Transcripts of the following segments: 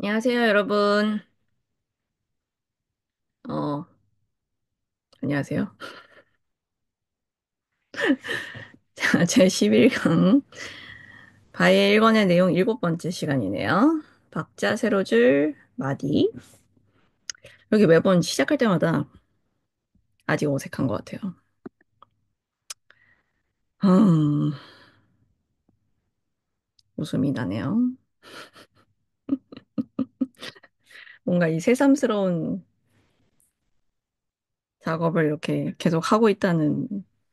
안녕하세요, 여러분. 어, 안녕하세요. 자, 제 11강 바의 1권의 내용 일곱 번째 시간이네요. 박자, 세로줄, 마디. 여기 매번 시작할 때마다 아직 어색한 것 같아요. 음, 웃음이 나네요. 뭔가 이 새삼스러운 작업을 이렇게 계속 하고 있다는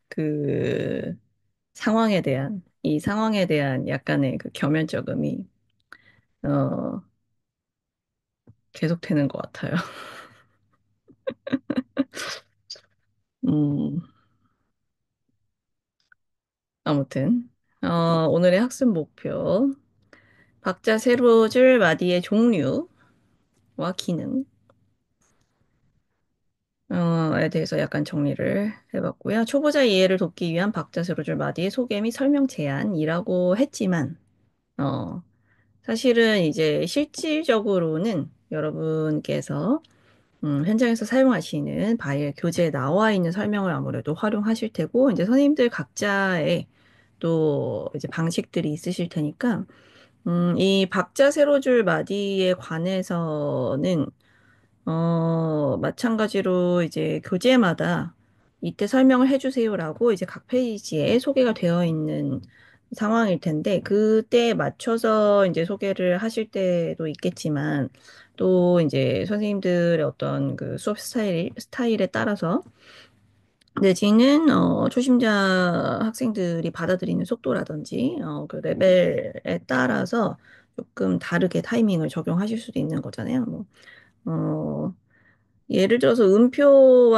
그 이 상황에 대한 약간의 그 겸연쩍음이, 어, 계속되는 것 같아요. 음, 아무튼, 오늘의 학습 목표. 박자 세로줄 마디의 종류와 기능, 에 대해서 약간 정리를 해봤고요. 초보자 이해를 돕기 위한 박자 세로줄 마디의 소개 및 설명 제안이라고 했지만, 어, 사실은 이제 실질적으로는 여러분께서 현장에서 사용하시는 바이엘 교재에 나와 있는 설명을 아무래도 활용하실 테고, 이제 선생님들 각자의 또 이제 방식들이 있으실 테니까, 이 박자 세로줄 마디에 관해서는, 마찬가지로 이제 교재마다 이때 설명을 해주세요라고 이제 각 페이지에 소개가 되어 있는 상황일 텐데, 그때에 맞춰서 이제 소개를 하실 때도 있겠지만, 또 이제 선생님들의 어떤 그 수업 스타일에 따라서 내지는 초심자 학생들이 받아들이는 속도라든지 그 레벨에 따라서 조금 다르게 타이밍을 적용하실 수도 있는 거잖아요. 뭐, 어, 예를 들어서 음표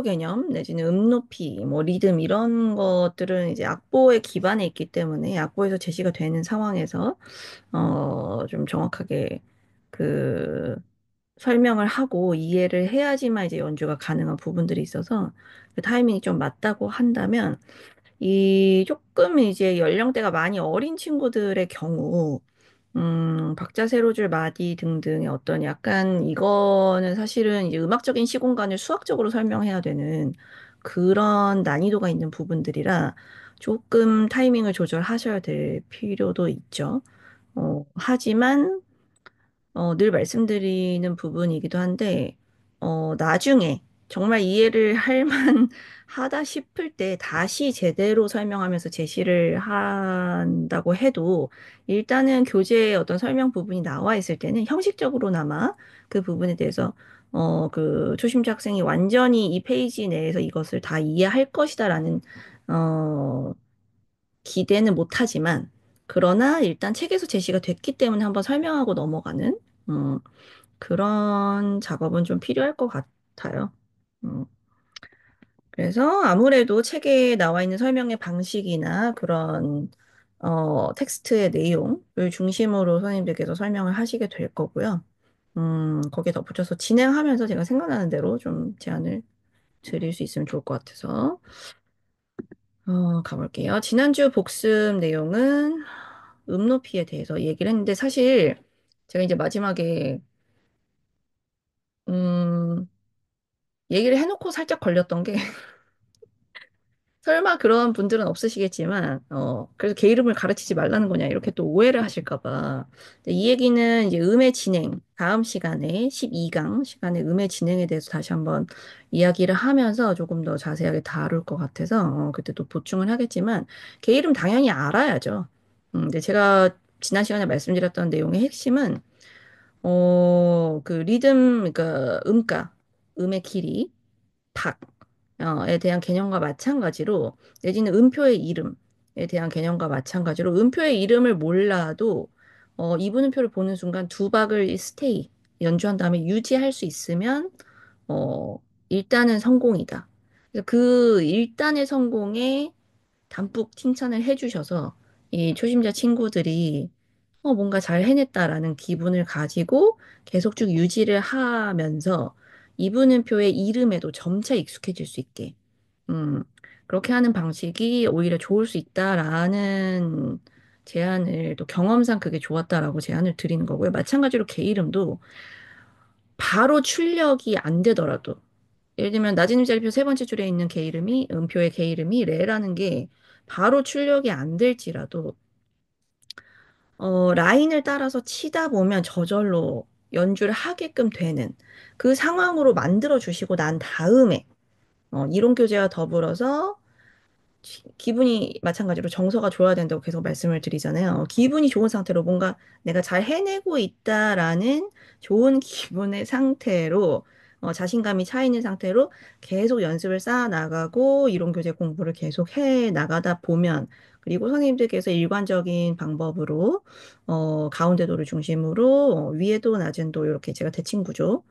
개념 내지는 높이, 뭐 리듬 이런 것들은 이제 악보에 기반에 있기 때문에 악보에서 제시가 되는 상황에서 좀 정확하게 그 설명을 하고 이해를 해야지만 이제 연주가 가능한 부분들이 있어서 그 타이밍이 좀 맞다고 한다면 이 조금 이제 연령대가 많이 어린 친구들의 경우 박자 세로줄 마디 등등의 어떤 약간 이거는 사실은 이제 음악적인 시공간을 수학적으로 설명해야 되는 그런 난이도가 있는 부분들이라 조금 타이밍을 조절하셔야 될 필요도 있죠. 하지만 늘 말씀드리는 부분이기도 한데, 나중에 정말 이해를 할 만하다 싶을 때 다시 제대로 설명하면서 제시를 한다고 해도, 일단은 교재에 어떤 설명 부분이 나와 있을 때는 형식적으로나마 그 부분에 대해서, 그 초심자 학생이 완전히 이 페이지 내에서 이것을 다 이해할 것이다라는, 어, 기대는 못하지만, 그러나 일단 책에서 제시가 됐기 때문에 한번 설명하고 넘어가는, 음, 그런 작업은 좀 필요할 것 같아요. 음, 그래서 아무래도 책에 나와 있는 설명의 방식이나 그런, 텍스트의 내용을 중심으로 선생님들께서 설명을 하시게 될 거고요. 거기에 덧붙여서 진행하면서 제가 생각나는 대로 좀 제안을 드릴 수 있으면 좋을 것 같아서, 가볼게요. 지난주 복습 내용은 높이에 대해서 얘기를 했는데, 사실 제가 이제 마지막에, 음, 얘기를 해놓고 살짝 걸렸던 게, 설마 그런 분들은 없으시겠지만, 그래서 개 이름을 가르치지 말라는 거냐, 이렇게 또 오해를 하실까 봐. 근데 이 얘기는 이제 음의 진행, 다음 시간에, 12강 시간에 음의 진행에 대해서 다시 한번 이야기를 하면서 조금 더 자세하게 다룰 것 같아서, 그때 또 보충을 하겠지만, 개 이름 당연히 알아야죠. 근데 제가 지난 시간에 말씀드렸던 내용의 핵심은, 그 리듬, 그러니까 음가, 음의 길이, 박, 에 대한 개념과 마찬가지로 내지는 음표의 이름에 대한 개념과 마찬가지로 음표의 이름을 몰라도 이분음표를 보는 순간 두 박을 스테이 연주한 다음에 유지할 수 있으면 어, 일단은 성공이다. 그래서 그 일단의 성공에 담뿍 칭찬을 해주셔서 이 초심자 친구들이 뭔가 잘 해냈다라는 기분을 가지고 계속 쭉 유지를 하면서 이분음표의 이름에도 점차 익숙해질 수 있게, 음, 그렇게 하는 방식이 오히려 좋을 수 있다라는 제안을 또 경험상 그게 좋았다라고 제안을 드리는 거고요. 마찬가지로 개 이름도 바로 출력이 안 되더라도 예를 들면 낮은 음자리표 세 번째 줄에 있는 개 이름이 음표의 개 이름이 레라는 게 바로 출력이 안 될지라도 라인을 따라서 치다 보면 저절로 연주를 하게끔 되는 그 상황으로 만들어 주시고 난 다음에 이론 교재와 더불어서 기분이 마찬가지로 정서가 좋아야 된다고 계속 말씀을 드리잖아요. 기분이 좋은 상태로 뭔가 내가 잘 해내고 있다라는 좋은 기분의 상태로 자신감이 차 있는 상태로 계속 연습을 쌓아 나가고 이론 교재 공부를 계속 해 나가다 보면 그리고 선생님들께서 일관적인 방법으로 가운데도를 중심으로 위에도 낮은도 이렇게 제가 대칭 구조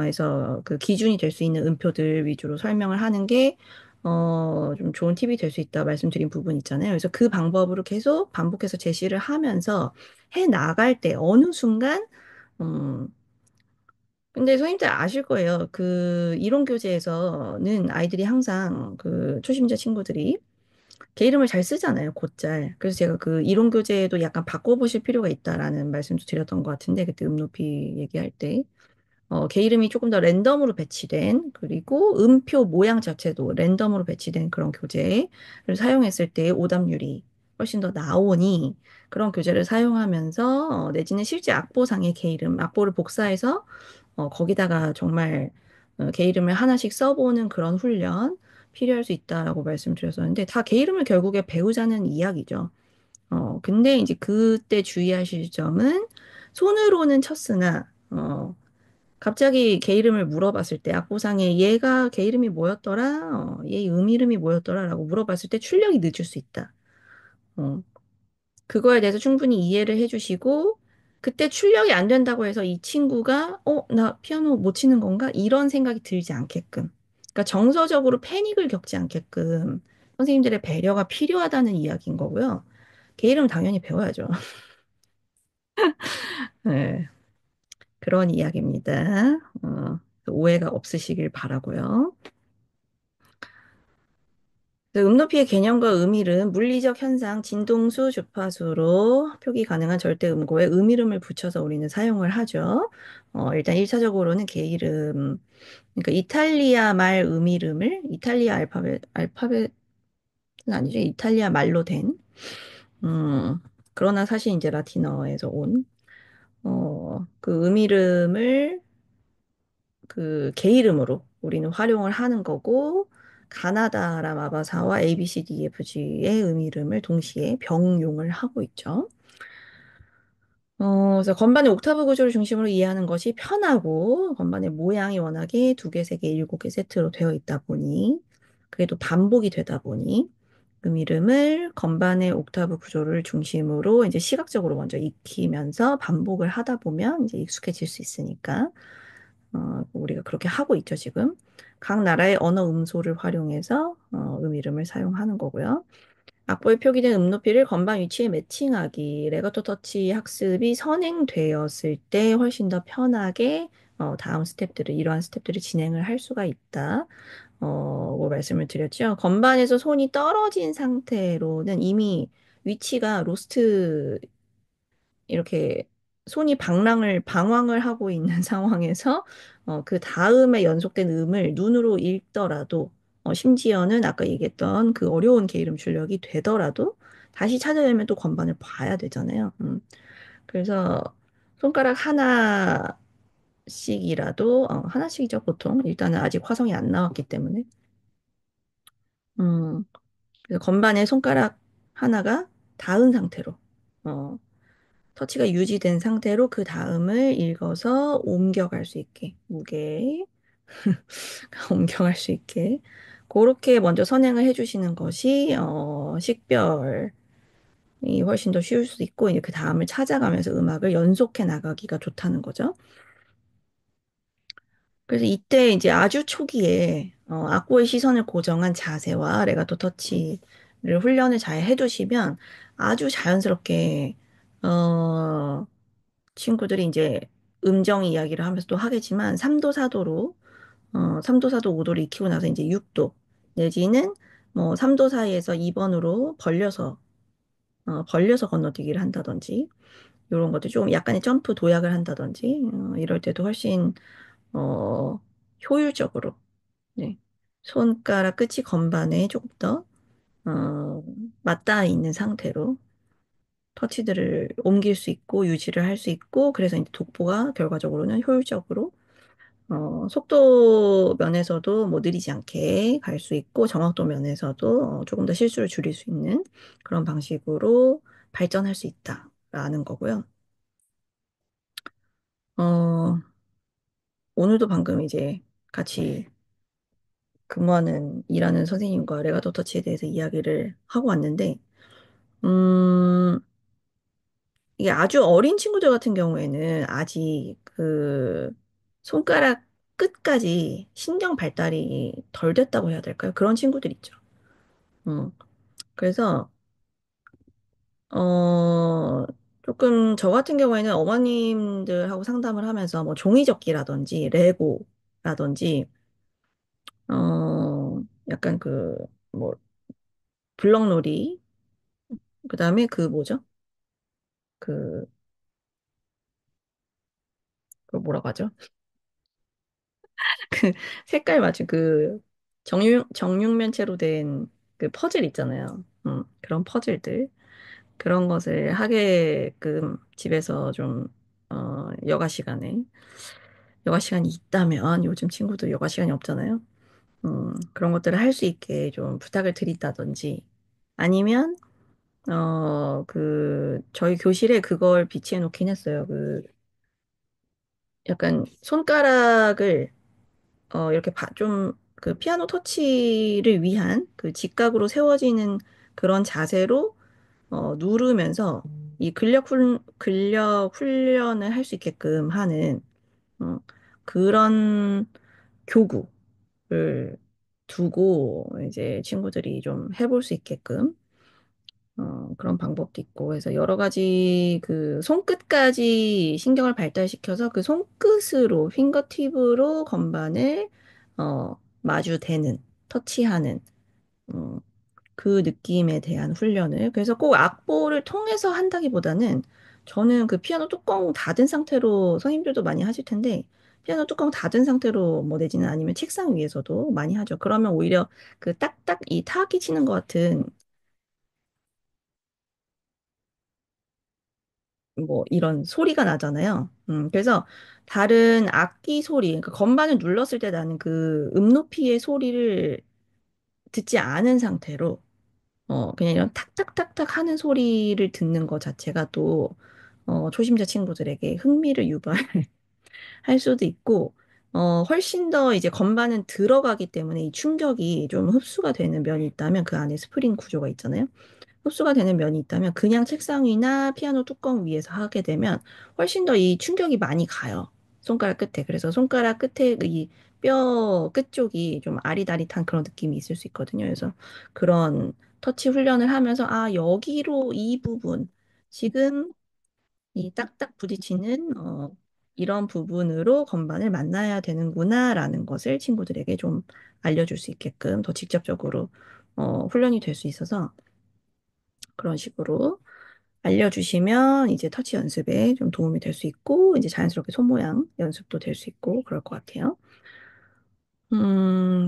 에서 그 기준이 될 수 있는 음표들 위주로 설명을 하는 게 좀 좋은 팁이 될 수 있다 말씀드린 부분 있잖아요. 그래서 그 방법으로 계속 반복해서 제시를 하면서 해 나갈 때 어느 순간, 음, 근데 선생님들 아실 거예요. 그 이론 교재에서는 아이들이 항상 그 초심자 친구들이 개 이름을 잘 쓰잖아요. 곧잘. 그래서 제가 그 이론 교재도 약간 바꿔보실 필요가 있다라는 말씀도 드렸던 것 같은데 그때 음높이 얘기할 때. 개 이름이 조금 더 랜덤으로 배치된, 그리고 음표 모양 자체도 랜덤으로 배치된 그런 교재를 사용했을 때 오답률이 훨씬 더 나오니 그런 교재를 사용하면서 내지는 실제 악보상의 개 이름, 악보를 복사해서 거기다가 정말 개 이름을 하나씩 써보는 그런 훈련 필요할 수 있다라고 말씀드렸었는데 다 개 이름을 결국에 배우자는 이야기죠. 근데 이제 그때 주의하실 점은 손으로는 쳤으나 갑자기 개 이름을 물어봤을 때 악보상에 얘가 개 이름이 뭐였더라? 얘 이름이 뭐였더라? 라고 물어봤을 때 출력이 늦을 수 있다. 어, 그거에 대해서 충분히 이해를 해주시고 그때 출력이 안 된다고 해서 이 친구가 나 피아노 못 치는 건가? 이런 생각이 들지 않게끔. 그러니까 정서적으로 패닉을 겪지 않게끔 선생님들의 배려가 필요하다는 이야기인 거고요. 개 이름 당연히 배워야죠. 네, 그런 이야기입니다. 오해가 없으시길 바라고요. 그 음높이의 개념과 음이름, 물리적 현상, 진동수, 주파수로 표기 가능한 절대음고에 음이름을 붙여서 우리는 사용을 하죠. 일단 1차적으로는 개이름, 그러니까 이탈리아 말 음이름을 이탈리아 알파벳은 아니죠. 이탈리아 말로 된, 그러나 사실 이제 라틴어에서 온, 그 음이름을 그 개 이름으로 우리는 활용을 하는 거고 가나다라 마바사와 ABCDEFG의 이름을 동시에 병용을 하고 있죠. 그래서 건반의 옥타브 구조를 중심으로 이해하는 것이 편하고 건반의 모양이 워낙에 두 개, 세 개, 일곱 개 세트로 되어 있다 보니 그게 또 반복이 되다 보니 이름을 건반의 옥타브 구조를 중심으로 이제 시각적으로 먼저 익히면서 반복을 하다 보면 이제 익숙해질 수 있으니까 우리가 그렇게 하고 있죠, 지금. 각 나라의 언어 음소를 활용해서 이름을 사용하는 거고요. 악보에 표기된 높이를 건반 위치에 매칭하기, 레가토 터치 학습이 선행되었을 때 훨씬 더 편하게 다음 스텝들을, 이러한 스텝들을 진행을 할 수가 있다. 뭐 말씀을 드렸죠. 건반에서 손이 떨어진 상태로는 이미 위치가 로스트 이렇게 손이 방황을 하고 있는 상황에서 그 다음에 연속된 음을 눈으로 읽더라도 심지어는 아까 얘기했던 그 어려운 게이름 출력이 되더라도 다시 찾아내면 또 건반을 봐야 되잖아요. 그래서 손가락 하나씩이라도 하나씩이죠 보통 일단은 아직 화성이 안 나왔기 때문에 음, 그래서 건반에 손가락 하나가 닿은 상태로 어, 터치가 유지된 상태로 그 다음을 읽어서 옮겨갈 수 있게, 무게, 옮겨갈 수 있게. 그렇게 먼저 선행을 해주시는 것이, 식별이 훨씬 더 쉬울 수도 있고, 이제 그 다음을 찾아가면서 음악을 연속해 나가기가 좋다는 거죠. 그래서 이때 이제 아주 초기에, 악보의 시선을 고정한 자세와 레가토 터치를 훈련을 잘 해두시면 아주 자연스럽게, 친구들이 이제 음정 이야기를 하면서 또 하겠지만 3도, 4도로 3도, 4도, 5도를 익히고 나서 이제 6도 내지는 뭐 3도 사이에서 2번으로 벌려서 벌려서 건너뛰기를 한다든지, 이런 것도 좀 약간의 점프 도약을 한다든지, 이럴 때도 훨씬, 어, 효율적으로, 네. 손가락 끝이 건반에 조금 더, 어, 맞닿아 있는 상태로 터치들을 옮길 수 있고, 유지를 할 수 있고, 그래서 이제 독보가 결과적으로는 효율적으로 속도 면에서도 뭐 느리지 않게 갈 수 있고, 정확도 면에서도 조금 더 실수를 줄일 수 있는 그런 방식으로 발전할 수 있다라는 거고요. 어, 오늘도 방금 이제 같이 일하는 선생님과 레가토 터치에 대해서 이야기를 하고 왔는데, 음, 이게 아주 어린 친구들 같은 경우에는 아직 그 손가락 끝까지 신경 발달이 덜 됐다고 해야 될까요? 그런 친구들 있죠. 음. 그래서 조금 저 같은 경우에는 어머님들하고 상담을 하면서 뭐 종이접기라든지 레고라든지 약간 그 뭐 블럭놀이 그다음에 그 뭐죠? 그, 그 뭐라고 하죠? 그 색깔 맞춘 그 정육면체로 된 그 퍼즐 있잖아요. 그런 퍼즐들 그런 것을 하게끔 집에서 좀 여가 시간이 있다면 요즘 친구들 여가 시간이 없잖아요. 그런 것들을 할 수 있게 좀 부탁을 드린다든지 아니면 저희 교실에 그걸 비치해 놓긴 했어요. 그 약간 손가락을 이렇게 좀 그 피아노 터치를 위한 그 직각으로 세워지는 그런 자세로 누르면서 이 근력 훈련을 할 수 있게끔 하는 어, 그런 교구를 두고 이제 친구들이 좀 해볼 수 있게끔 그런 방법도 있고 해서 여러 가지 그 손끝까지 신경을 발달시켜서 그 손끝으로 핑거팁으로 건반을 마주 대는 터치하는 음, 그 느낌에 대한 훈련을 그래서 꼭 악보를 통해서 한다기보다는 저는 그 피아노 뚜껑 닫은 상태로 선생님들도 많이 하실 텐데 피아노 뚜껑 닫은 상태로 뭐 내지는 아니면 책상 위에서도 많이 하죠. 그러면 오히려 그 딱딱 이 타악기 치는 것 같은 뭐 이런 소리가 나잖아요. 그래서 다른 악기 소리, 그러니까 건반을 눌렀을 때 나는 그 높이의 소리를 듣지 않은 상태로 그냥 이런 탁탁탁탁 하는 소리를 듣는 것 자체가 또 초심자 친구들에게 흥미를 유발할 수도 있고 훨씬 더 이제 건반은 들어가기 때문에 이 충격이 좀 흡수가 되는 면이 있다면 그 안에 스프링 구조가 있잖아요. 흡수가 되는 면이 있다면 그냥 책상 위나 피아노 뚜껑 위에서 하게 되면 훨씬 더 이 충격이 많이 가요. 손가락 끝에. 그래서 손가락 끝에 이 뼈 끝쪽이 좀 아릿아릿한 그런 느낌이 있을 수 있거든요. 그래서 그런 터치 훈련을 하면서 아, 여기로 이 부분 지금 이 딱딱 부딪히는 이런 부분으로 건반을 만나야 되는구나라는 것을 친구들에게 좀 알려줄 수 있게끔 더 직접적으로 훈련이 될 수 있어서 그런 식으로 알려주시면 이제 터치 연습에 좀 도움이 될 수 있고, 이제 자연스럽게 손 모양 연습도 될 수 있고, 그럴 것 같아요.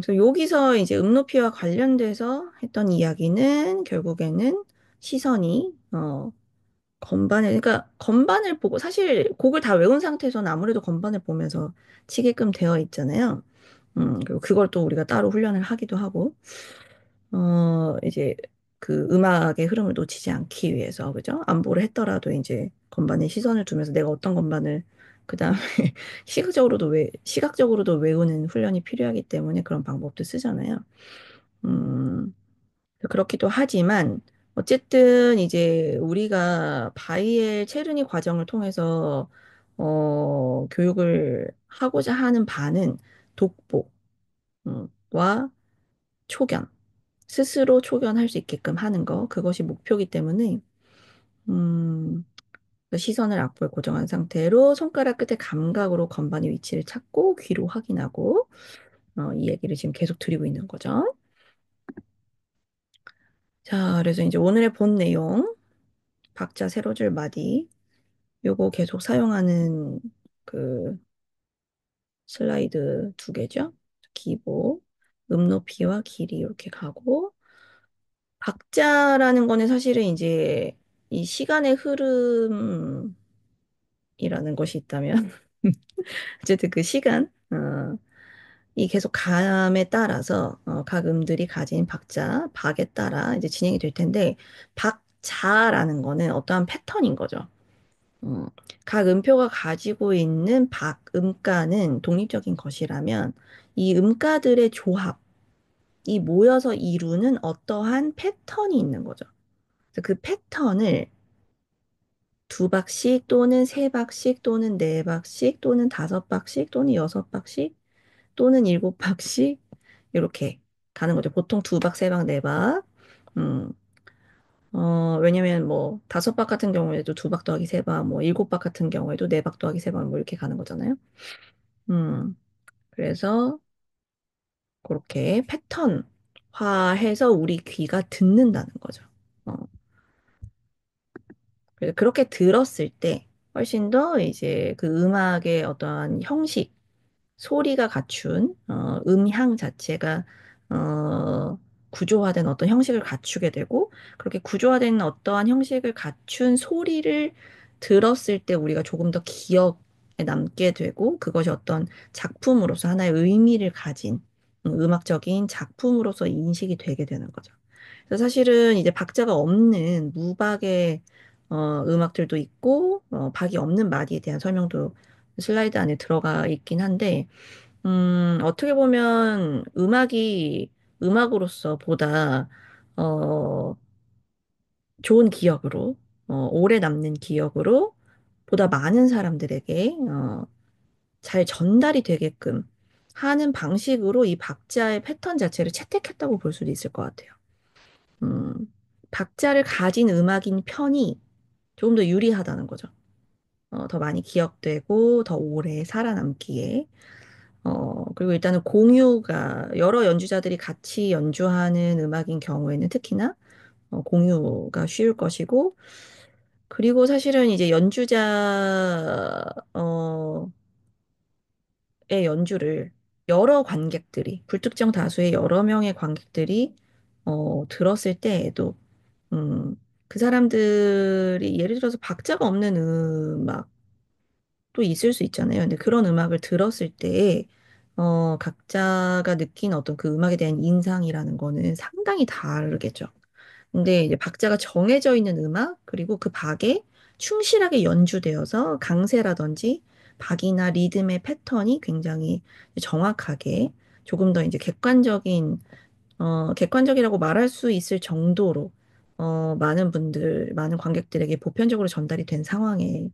그래서 여기서 이제 음높이와 관련돼서 했던 이야기는 결국에는 시선이, 그러니까 건반을 보고, 사실 곡을 다 외운 상태에서는 아무래도 건반을 보면서 치게끔 되어 있잖아요. 그리고 그걸 또 우리가 따로 훈련을 하기도 하고, 이제 그 음악의 흐름을 놓치지 않기 위해서, 그죠? 안보를 했더라도 이제 건반에 시선을 두면서 내가 어떤 건반을, 그 다음에 시각적으로도 외우는 훈련이 필요하기 때문에 그런 방법도 쓰잖아요. 음, 그렇기도 하지만, 어쨌든 이제 우리가 바이엘 체르니 과정을 통해서, 교육을 하고자 하는 바는 독보, 와 초견. 스스로 초견할 수 있게끔 하는 거, 그것이 목표이기 때문에, 음, 시선을 악보에 고정한 상태로 손가락 끝에 감각으로 건반의 위치를 찾고 귀로 확인하고, 이 얘기를 지금 계속 드리고 있는 거죠. 자, 그래서 이제 오늘의 본 내용. 박자 세로줄 마디 요거 계속 사용하는 그 슬라이드 두 개죠. 기보, 높이와 길이 이렇게 가고 박자라는 거는 사실은 이제 이 시간의 흐름이라는 것이 있다면 어쨌든 그 시간 이 계속 감에 따라서 각 음들이 가진 박자, 박에 따라 이제 진행이 될 텐데 박자라는 거는 어떠한 패턴인 거죠. 음, 각 음표가 가지고 있는 박, 음가는 독립적인 것이라면 이 음가들의 조합이 모여서 이루는 어떠한 패턴이 있는 거죠. 그래서 그 패턴을 두 박씩 또는 세 박씩 또는 네 박씩 또는 다섯 박씩 또는 여섯 박씩 또는 일곱 박씩 이렇게 가는 거죠. 보통 두 박, 세 박, 네 박. 음, 왜냐면 뭐 다섯 박 같은 경우에도 두 박 더하기 세 박, 뭐 일곱 박 같은 경우에도 네 박 더하기 세 박, 뭐 이렇게 가는 거잖아요. 음, 그래서 그렇게 패턴화해서 우리 귀가 듣는다는 거죠. 어, 그래서 그렇게 들었을 때 훨씬 더 이제 그 음악의 어떠한 형식, 소리가 갖춘 음향 자체가 구조화된 어떤 형식을 갖추게 되고 그렇게 구조화된 어떠한 형식을 갖춘 소리를 들었을 때 우리가 조금 더 기억에 남게 되고 그것이 어떤 작품으로서 하나의 의미를 가진 음악적인 작품으로서 인식이 되게 되는 거죠. 그래서 사실은 이제 박자가 없는 무박의 음악들도 있고 박이 없는 마디에 대한 설명도 슬라이드 안에 들어가 있긴 한데 어떻게 보면 음악이 음악으로서 보다, 어, 좋은 기억으로, 오래 남는 기억으로 보다 많은 사람들에게, 잘 전달이 되게끔 하는 방식으로 이 박자의 패턴 자체를 채택했다고 볼 수도 있을 것 같아요. 음, 박자를 가진 음악인 편이 조금 더 유리하다는 거죠. 더 많이 기억되고 더 오래 살아남기에. 그리고 일단은 공유가 여러 연주자들이 같이 연주하는 음악인 경우에는 특히나 공유가 쉬울 것이고, 그리고 사실은 이제 어, 의 연주를 여러 관객들이, 불특정 다수의 여러 명의 관객들이 들었을 때에도, 음, 그 사람들이 예를 들어서 박자가 없는 음악, 또 있을 수 있잖아요. 근데 그런 음악을 들었을 때, 각자가 느낀 어떤 그 음악에 대한 인상이라는 거는 상당히 다르겠죠. 근데 이제 박자가 정해져 있는 음악, 그리고 그 박에 충실하게 연주되어서 강세라든지 박이나 리듬의 패턴이 굉장히 정확하게 조금 더 이제 객관적이라고 말할 수 있을 정도로 많은 분들, 많은 관객들에게 보편적으로 전달이 된 상황에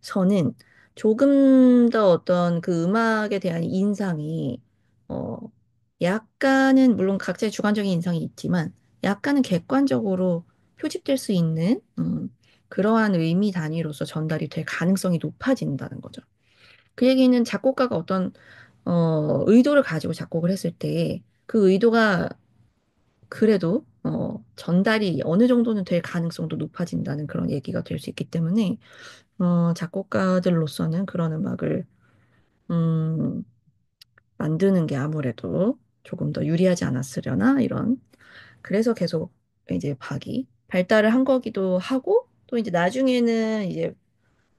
저는 조금 더 어떤 그 음악에 대한 인상이, 어, 약간은, 물론 각자의 주관적인 인상이 있지만, 약간은 객관적으로 표집될 수 있는, 그러한 의미 단위로서 전달이 될 가능성이 높아진다는 거죠. 그 얘기는 작곡가가 어떤, 의도를 가지고 작곡을 했을 때, 그 의도가 그래도, 전달이 어느 정도는 될 가능성도 높아진다는 그런 얘기가 될 수 있기 때문에, 작곡가들로서는 그런 음악을, 음, 만드는 게 아무래도 조금 더 유리하지 않았으려나, 이런. 그래서 계속 이제 박이 발달을 한 거기도 하고, 또 이제 나중에는 이제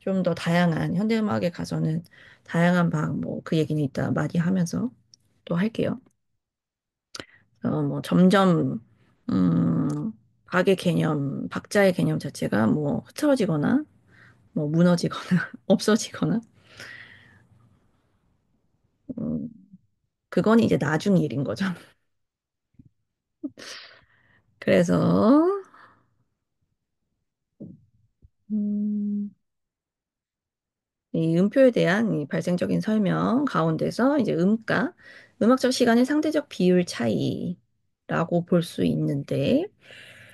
좀 더 다양한, 현대음악에 가서는 다양한 박, 뭐, 그 얘기는 이따 많이 하면서 또 할게요. 뭐, 점점, 음, 박의 개념, 박자의 개념 자체가 뭐, 흐트러지거나, 뭐, 무너지거나, 없어지거나, 음, 그건 이제 나중 일인 거죠. 그래서, 음, 이 음표에 대한 이 발생적인 설명 가운데서 이제 음가, 음악적 시간의 상대적 비율 차이라고 볼 수 있는데,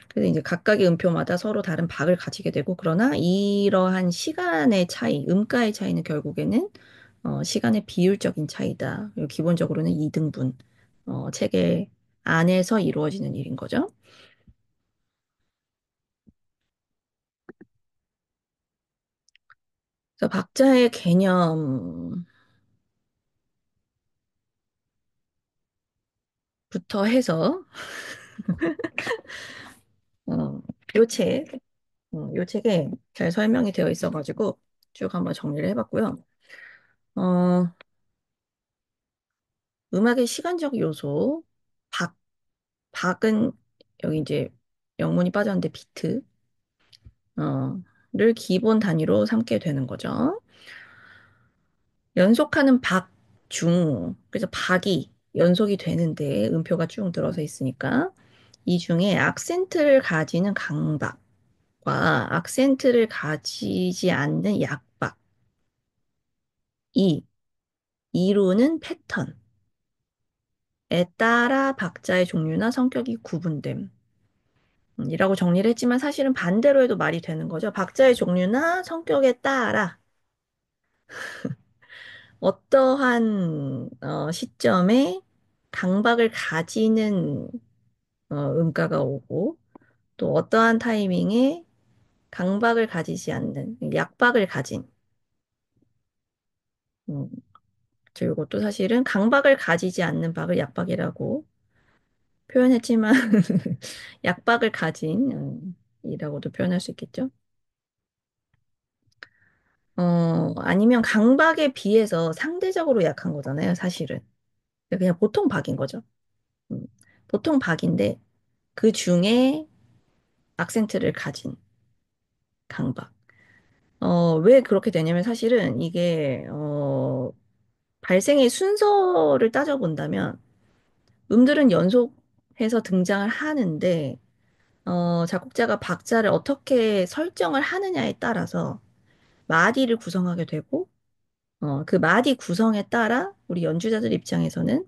그래서 이제 각각의 음표마다 서로 다른 박을 가지게 되고, 그러나 이러한 시간의 차이, 음가의 차이는 결국에는 시간의 비율적인 차이다. 그리고 기본적으로는 이등분, 체계 안에서 이루어지는 일인 거죠. 그래서 박자의 개념부터 해서, 어, 요 책, 요 책에 잘 설명이 되어 있어가지고 쭉 한번 정리를 해봤고요. 어, 음악의 시간적 요소, 박, 박은 여기 이제 영문이 빠졌는데 비트, 를 기본 단위로 삼게 되는 거죠. 연속하는 박, 중, 그래서 박이 연속이 되는데 음표가 쭉 들어서 있으니까 이 중에 악센트를 가지는 강박과 악센트를 가지지 않는 약박, 이, 이루는 패턴에 따라 박자의 종류나 성격이 구분됨. 이라고 정리를 했지만 사실은 반대로 해도 말이 되는 거죠. 박자의 종류나 성격에 따라 어떠한 시점에 강박을 가지는 음가가 오고 또 어떠한 타이밍에 강박을 가지지 않는 약박을 가진 음, 그리고 또 사실은 강박을 가지지 않는 박을 약박이라고 표현했지만 약박을 가진 이라고도 표현할 수 있겠죠. 아니면 강박에 비해서 상대적으로 약한 거잖아요, 사실은. 그냥 보통 박인 거죠. 음, 보통 박인데 그 중에 악센트를 가진 강박. 왜 그렇게 되냐면 사실은 이게 발생의 순서를 따져본다면 음들은 연속해서 등장을 하는데 작곡자가 박자를 어떻게 설정을 하느냐에 따라서 마디를 구성하게 되고 그 마디 구성에 따라 우리 연주자들 입장에서는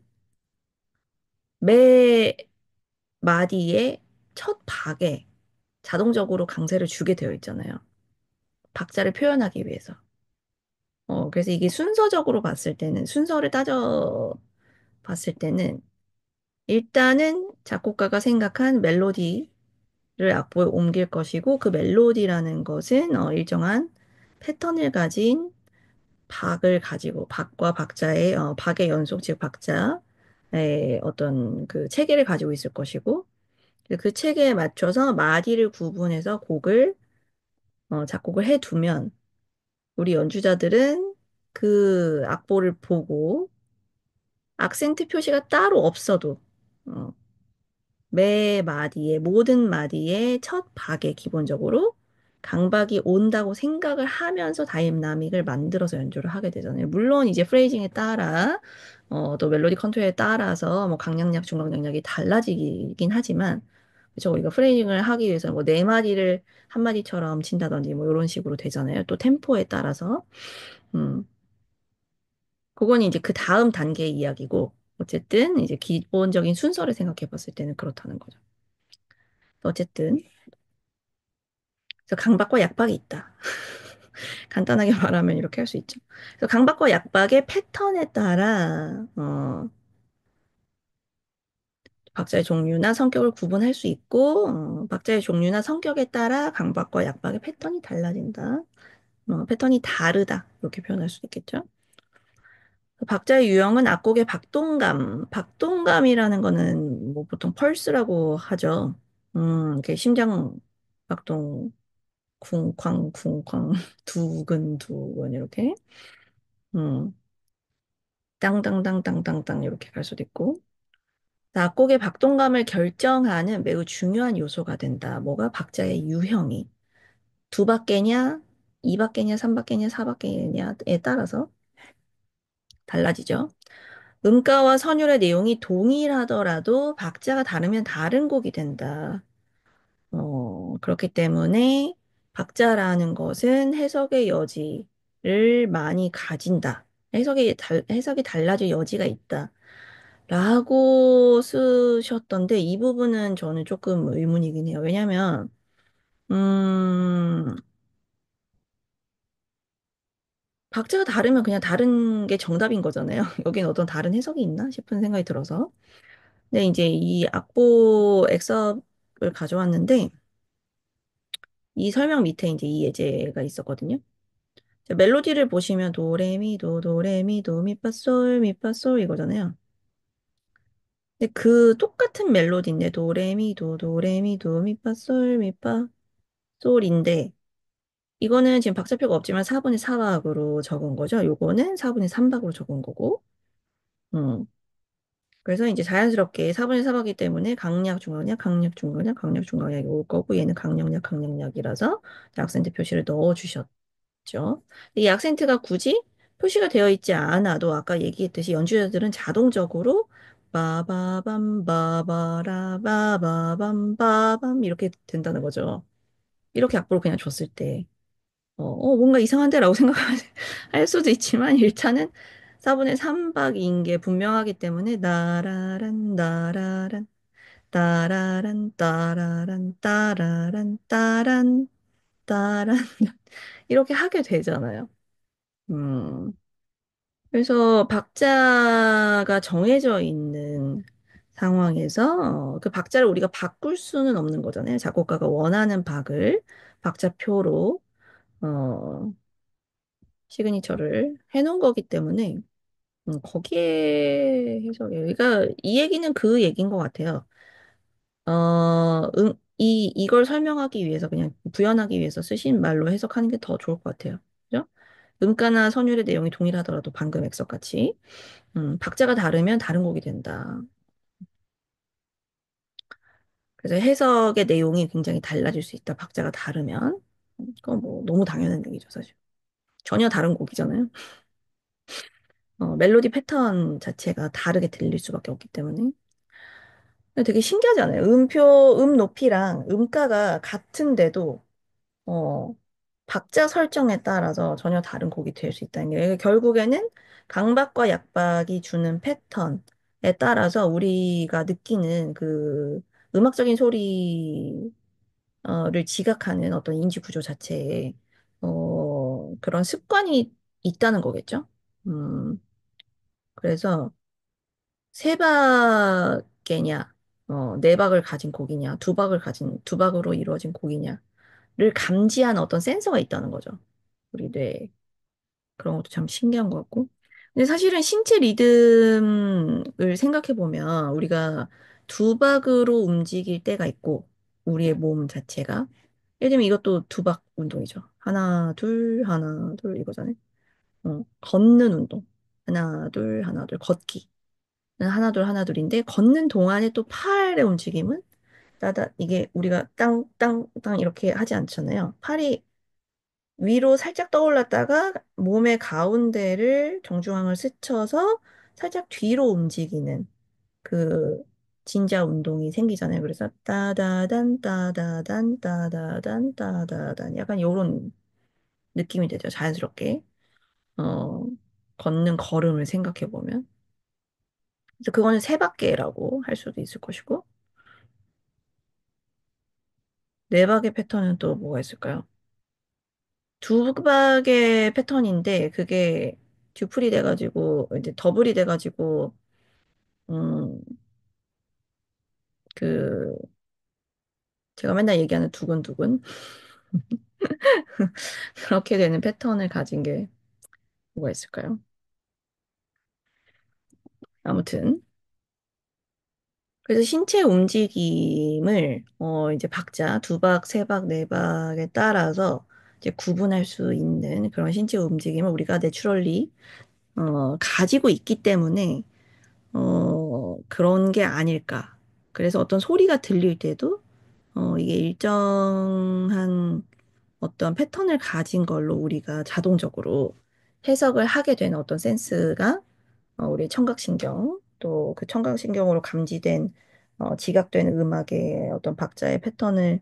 매 마디의 첫 박에 자동적으로 강세를 주게 되어 있잖아요. 박자를 표현하기 위해서. 그래서 이게 순서적으로 봤을 때는, 순서를 따져 봤을 때는, 일단은 작곡가가 생각한 멜로디를 악보에 옮길 것이고, 그 멜로디라는 것은 일정한 패턴을 가진 박을 가지고, 박과 박자의, 박의 연속, 즉 박자의 어떤 그 체계를 가지고 있을 것이고, 그 체계에 맞춰서 마디를 구분해서 곡을, 작곡을 해두면, 우리 연주자들은 그 악보를 보고 악센트 표시가 따로 없어도 어, 매 마디에 모든 마디의 첫 박에 기본적으로 강박이 온다고 생각을 하면서 다이나믹을 만들어서 연주를 하게 되잖아요. 물론 이제 프레이징에 따라 또 멜로디 컨트롤에 따라서 뭐 강약약, 중강약약이 달라지긴 하지만 그렇죠. 우리가 프레이징을 하기 위해서 뭐 네 마디를 한 마디처럼 친다든지 뭐 이런 식으로 되잖아요. 또 템포에 따라서. 음. 그건 이제 그 다음 단계의 이야기고, 어쨌든 이제 기본적인 순서를 생각해 봤을 때는 그렇다는 거죠. 어쨌든, 그래서 강박과 약박이 있다. 간단하게 말하면 이렇게 할 수 있죠. 그래서 강박과 약박의 패턴에 따라, 박자의 종류나 성격을 구분할 수 있고, 박자의 종류나 성격에 따라 강박과 약박의 패턴이 달라진다. 패턴이 다르다. 이렇게 표현할 수 있겠죠. 박자의 유형은 악곡의 박동감. 박동감이라는 거는 뭐 보통 펄스라고 하죠. 이렇게 심장 박동, 쿵쾅, 쿵쾅, 두근두근 이렇게. 음, 땅땅땅땅땅땅 이렇게 갈 수도 있고. 악곡의 박동감을 결정하는 매우 중요한 요소가 된다. 뭐가 박자의 유형이. 두 박개냐, 이 박개냐, 삼 박개냐, 사 박개냐에 따라서 달라지죠. 음가와 선율의 내용이 동일하더라도 박자가 다르면 다른 곡이 된다. 그렇기 때문에 박자라는 것은 해석의 여지를 많이 가진다. 해석이 달라질 여지가 있다. 라고 쓰셨던데 이 부분은 저는 조금 의문이긴 해요. 왜냐면, 음, 박자가 다르면 그냥 다른 게 정답인 거잖아요. 여긴 어떤 다른 해석이 있나 싶은 생각이 들어서. 근데 이제 이 악보 엑서를 가져왔는데 이 설명 밑에 이제 이 예제가 있었거든요. 자, 멜로디를 보시면 도레미도 도레미도 미파솔 미파솔 이거잖아요. 근데 그 똑같은 멜로디인데 도레미도 도레미도 미파솔 미파솔인데 이거는 지금 박자표가 없지만 4분의 4박으로 적은 거죠. 요거는 4분의 3박으로 적은 거고. 음. 그래서 이제 자연스럽게 4분의 4박이기 때문에 강약, 중강약, 강약, 중강약, 강약, 중강약이 올 거고 얘는 강약약, 강약약이라서 악센트 표시를 넣어 주셨죠. 이 악센트가 굳이 표시가 되어 있지 않아도 아까 얘기했듯이 연주자들은 자동적으로 바바밤 바바라 바바밤 바밤 이렇게 된다는 거죠. 이렇게 악보를 그냥 줬을 때 뭔가 이상한데라고 생각할 수도 있지만 일단은 4분의 3박인 게 분명하기 때문에 나라란 나라란 따라란 따라란 따라란 따란 따란 이렇게 하게 되잖아요. 음. 그래서 박자가 정해져 있는 상황에서 그 박자를 우리가 바꿀 수는 없는 거잖아요. 작곡가가 원하는 박을 박자표로 어, 시그니처를 해놓은 거기 때문에 거기에 해석이 그러니까 이 얘기는 그 얘기인 것 같아요. 이걸 설명하기 위해서 그냥 구현하기 위해서 쓰신 말로 해석하는 게 더 좋을 것 같아요. 그죠? 음가나 선율의 내용이 동일하더라도 방금 액석같이 박자가 다르면 다른 곡이 된다. 그래서 해석의 내용이 굉장히 달라질 수 있다. 박자가 다르면. 그건 뭐 너무 당연한 얘기죠, 사실. 전혀 다른 곡이잖아요. 멜로디 패턴 자체가 다르게 들릴 수밖에 없기 때문에. 근데 되게 신기하지 않아요? 음 높이랑 음가가 같은데도, 어, 박자 설정에 따라서 전혀 다른 곡이 될 수 있다는 게, 이게 결국에는 강박과 약박이 주는 패턴에 따라서 우리가 느끼는 그 음악적인 소리를 지각하는 어떤 인지 구조 자체에, 그런 습관이 있다는 거겠죠? 그래서 세 박이냐, 네 박을 가진 곡이냐, 두 박으로 이루어진 곡이냐를 감지하는 어떤 센서가 있다는 거죠. 우리 뇌에. 그런 것도 참 신기한 것 같고. 근데 사실은 신체 리듬을 생각해 보면 우리가 두 박으로 움직일 때가 있고, 우리의 몸 자체가. 예를 들면 이것도 두 박 운동이죠. 하나, 둘 이거잖아요. 걷는 운동. 하나, 둘, 걷기. 하나 둘 하나 둘인데 걷는 동안에 또 팔의 움직임은 따다 이게 우리가 땅 이렇게 하지 않잖아요. 팔이 위로 살짝 떠올랐다가 몸의 가운데를 정중앙을 스쳐서 살짝 뒤로 움직이는 그 진자 운동이 생기잖아요. 그래서 따다단 따다단 따다단 따다단 약간 요런 느낌이 되죠. 자연스럽게 어 걷는 걸음을 생각해 보면. 그래서 그거는 세박계라고 할 수도 있을 것이고 네 박의 패턴은 또 뭐가 있을까요? 두 박의 패턴인데 그게 듀플이 돼가지고 이제 더블이 돼가지고 음, 그 제가 맨날 얘기하는 두근두근 그렇게 되는 패턴을 가진 게 뭐가 있을까요? 아무튼 그래서 신체 움직임을 이제 박자 두 박, 세 박, 네 박에 따라서 이제 구분할 수 있는 그런 신체 움직임을 우리가 내추럴리 가지고 있기 때문에 그런 게 아닐까. 그래서 어떤 소리가 들릴 때도, 이게 일정한 어떤 패턴을 가진 걸로 우리가 자동적으로 해석을 하게 되는 어떤 센스가, 우리 청각신경, 또 그 청각신경으로 감지된, 지각되는 음악의 어떤 박자의 패턴을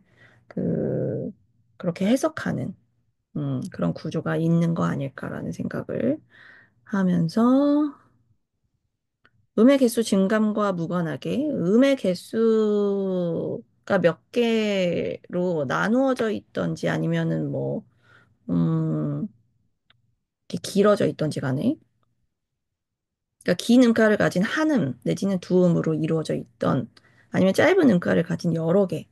그, 그렇게 해석하는, 그런 구조가 있는 거 아닐까라는 생각을 하면서, 음의 개수 증감과 무관하게 음의 개수가 몇 개로 나누어져 있던지 아니면은 뭐, 음, 이렇게 길어져 있던지 간에. 그러니까 긴 음가를 가진 한 음, 내지는 두 음으로 이루어져 있던 아니면 짧은 음가를 가진 여러 개,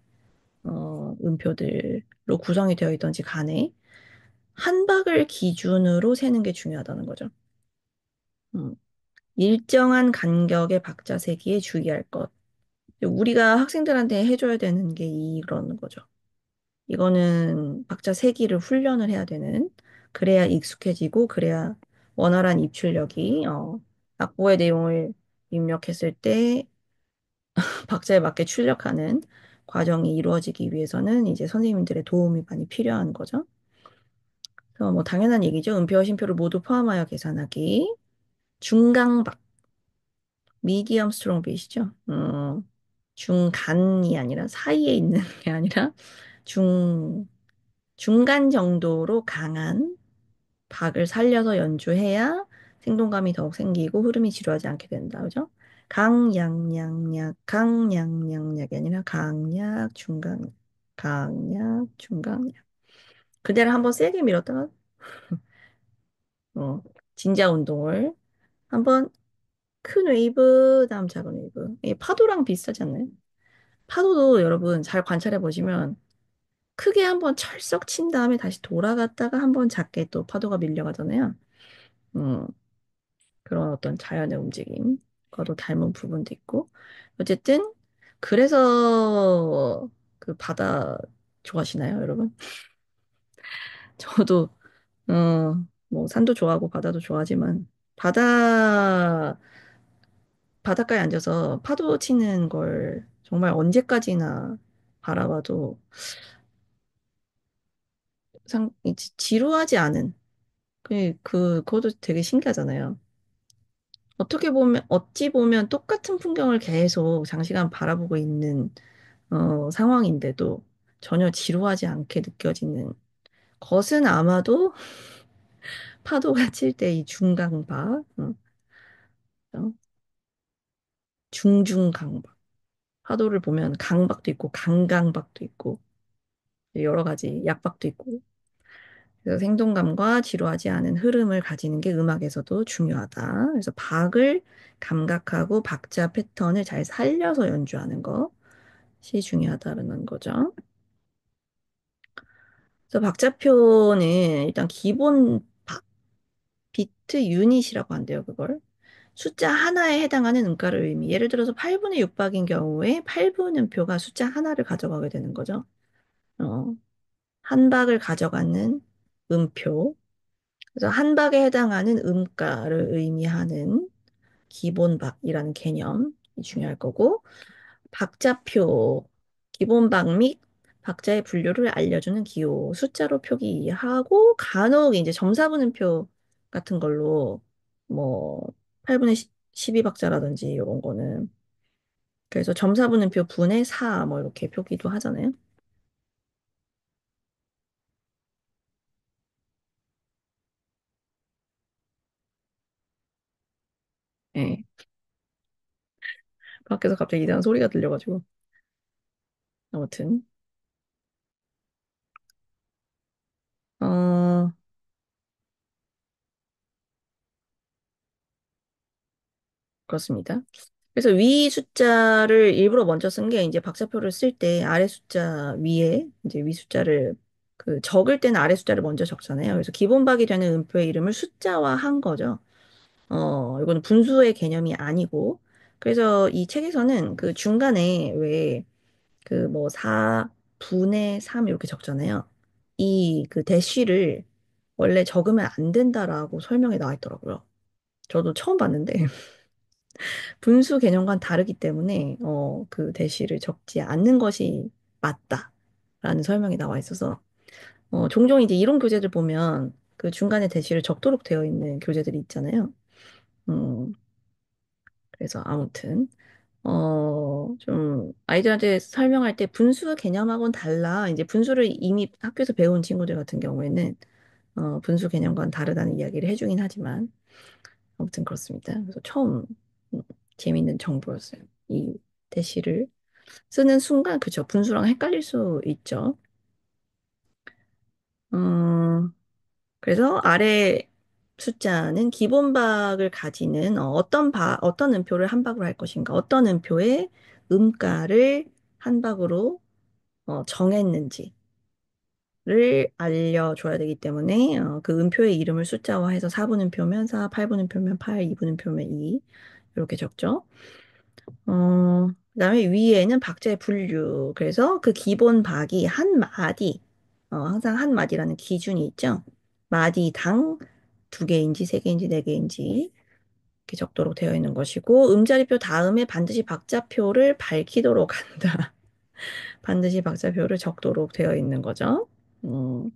음표들로 구성이 되어 있던지 간에 한 박을 기준으로 세는 게 중요하다는 거죠. 음. 일정한 간격의 박자 세기에 주의할 것. 우리가 학생들한테 해줘야 되는 게 이런 거죠. 이거는 박자 세기를 훈련을 해야 되는, 그래야 익숙해지고, 그래야 원활한 입출력이, 악보의 내용을 입력했을 때 박자에 맞게 출력하는 과정이 이루어지기 위해서는 이제 선생님들의 도움이 많이 필요한 거죠. 그래서 뭐 당연한 얘기죠. 음표와 심표를 모두 포함하여 계산하기. 중강박, 미디엄 스트롱 빛이죠. 중간이 아니라 사이에 있는 게 아니라 중, 중간 정도로 강한 박을 살려서 연주해야 생동감이 더욱 생기고 흐름이 지루하지 않게 된다. 그죠? 강약약약, 강약약약이 아니라 강약, 중강, 강약, 중강약. 그대를 한번 세게 밀었다가, 어, 진자 운동을 한번 큰 웨이브, 다음 작은 웨이브. 이게 파도랑 비슷하지 않나요? 파도도 여러분 잘 관찰해 보시면 크게 한번 철썩 친 다음에 다시 돌아갔다가 한번 작게 또 파도가 밀려가잖아요. 음, 그런 어떤 자연의 움직임과도 닮은 부분도 있고. 어쨌든, 그래서 그 바다 좋아하시나요, 여러분? 저도, 뭐, 산도 좋아하고 바다도 좋아하지만, 바닷가에 앉아서 파도 치는 걸 정말 언제까지나 바라봐도 지루하지 않은, 그것도 되게 신기하잖아요. 어찌 보면 똑같은 풍경을 계속 장시간 바라보고 있는, 상황인데도 전혀 지루하지 않게 느껴지는 것은 아마도 파도가 칠 때 이 중강박, 어, 중중강박. 파도를 보면 강박도 있고 강강박도 있고 여러 가지 약박도 있고. 그래서 생동감과 지루하지 않은 흐름을 가지는 게 음악에서도 중요하다. 그래서 박을 감각하고 박자 패턴을 잘 살려서 연주하는 것이 중요하다는 거죠. 그래서 박자표는 일단 기본 비트 유닛이라고 한대요, 그걸. 숫자 하나에 해당하는 음가를 의미. 예를 들어서 8분의 6박인 경우에 8분 음표가 숫자 하나를 가져가게 되는 거죠. 어, 한 박을 가져가는 음표. 그래서 한 박에 해당하는 음가를 의미하는 기본박이라는 개념이 중요할 거고, 박자표, 기본박 및 박자의 분류를 알려주는 기호, 숫자로 표기하고, 간혹 이제 점사분음표 같은 걸로, 뭐, 8분의 12박자라든지 이런 거는. 그래서 점사분음표 분의 4, 뭐, 이렇게 표기도 하잖아요. 예. 밖에서 갑자기 이상한 소리가 들려가지고. 아무튼. 어, 그렇습니다. 그래서 위 숫자를 일부러 먼저 쓴 게 이제 박자표를 쓸 때 아래 숫자 위에 이제 위 숫자를 적을 때는 아래 숫자를 먼저 적잖아요. 그래서 기본박이 되는 음표의 이름을 숫자화 한 거죠. 이거는 분수의 개념이 아니고. 그래서 이 책에서는 그 중간에 왜 그 뭐 4분의 3 이렇게 적잖아요. 이 그 대쉬를 원래 적으면 안 된다라고 설명에 나와 있더라고요. 저도 처음 봤는데. 분수 개념과는 다르기 때문에 그 대시를 적지 않는 것이 맞다라는 설명이 나와 있어서 종종 이제 이론 교재들 보면 그 중간에 대시를 적도록 되어 있는 교재들이 있잖아요. 음, 그래서 아무튼 좀 아이들한테 설명할 때 분수 개념하고는 달라. 이제 분수를 이미 학교에서 배운 친구들 같은 경우에는 분수 개념과는 다르다는 이야기를 해주긴 하지만 아무튼 그렇습니다. 그래서 처음 음, 재미있는 정보였어요. 이 대시를 쓰는 순간, 그죠? 분수랑 헷갈릴 수 있죠. 그래서 아래 숫자는 기본 박을 가지는 어떤 음표를 한 박으로 할 것인가, 어떤 음표의 음가를 한 박으로 정했는지, 를 알려줘야 되기 때문에 그 음표의 이름을 숫자화해서 4분음표면 4, 8분음표면 8, 2분음표면 2 이렇게 적죠. 그다음에 위에는 박자의 분류. 그래서 그 기본 박이 한 마디, 항상 한 마디라는 기준이 있죠. 마디당 두 개인지 세 개인지 네 개인지 이렇게 적도록 되어 있는 것이고 음자리표 다음에 반드시 박자표를 밝히도록 한다. 반드시 박자표를 적도록 되어 있는 거죠. 음,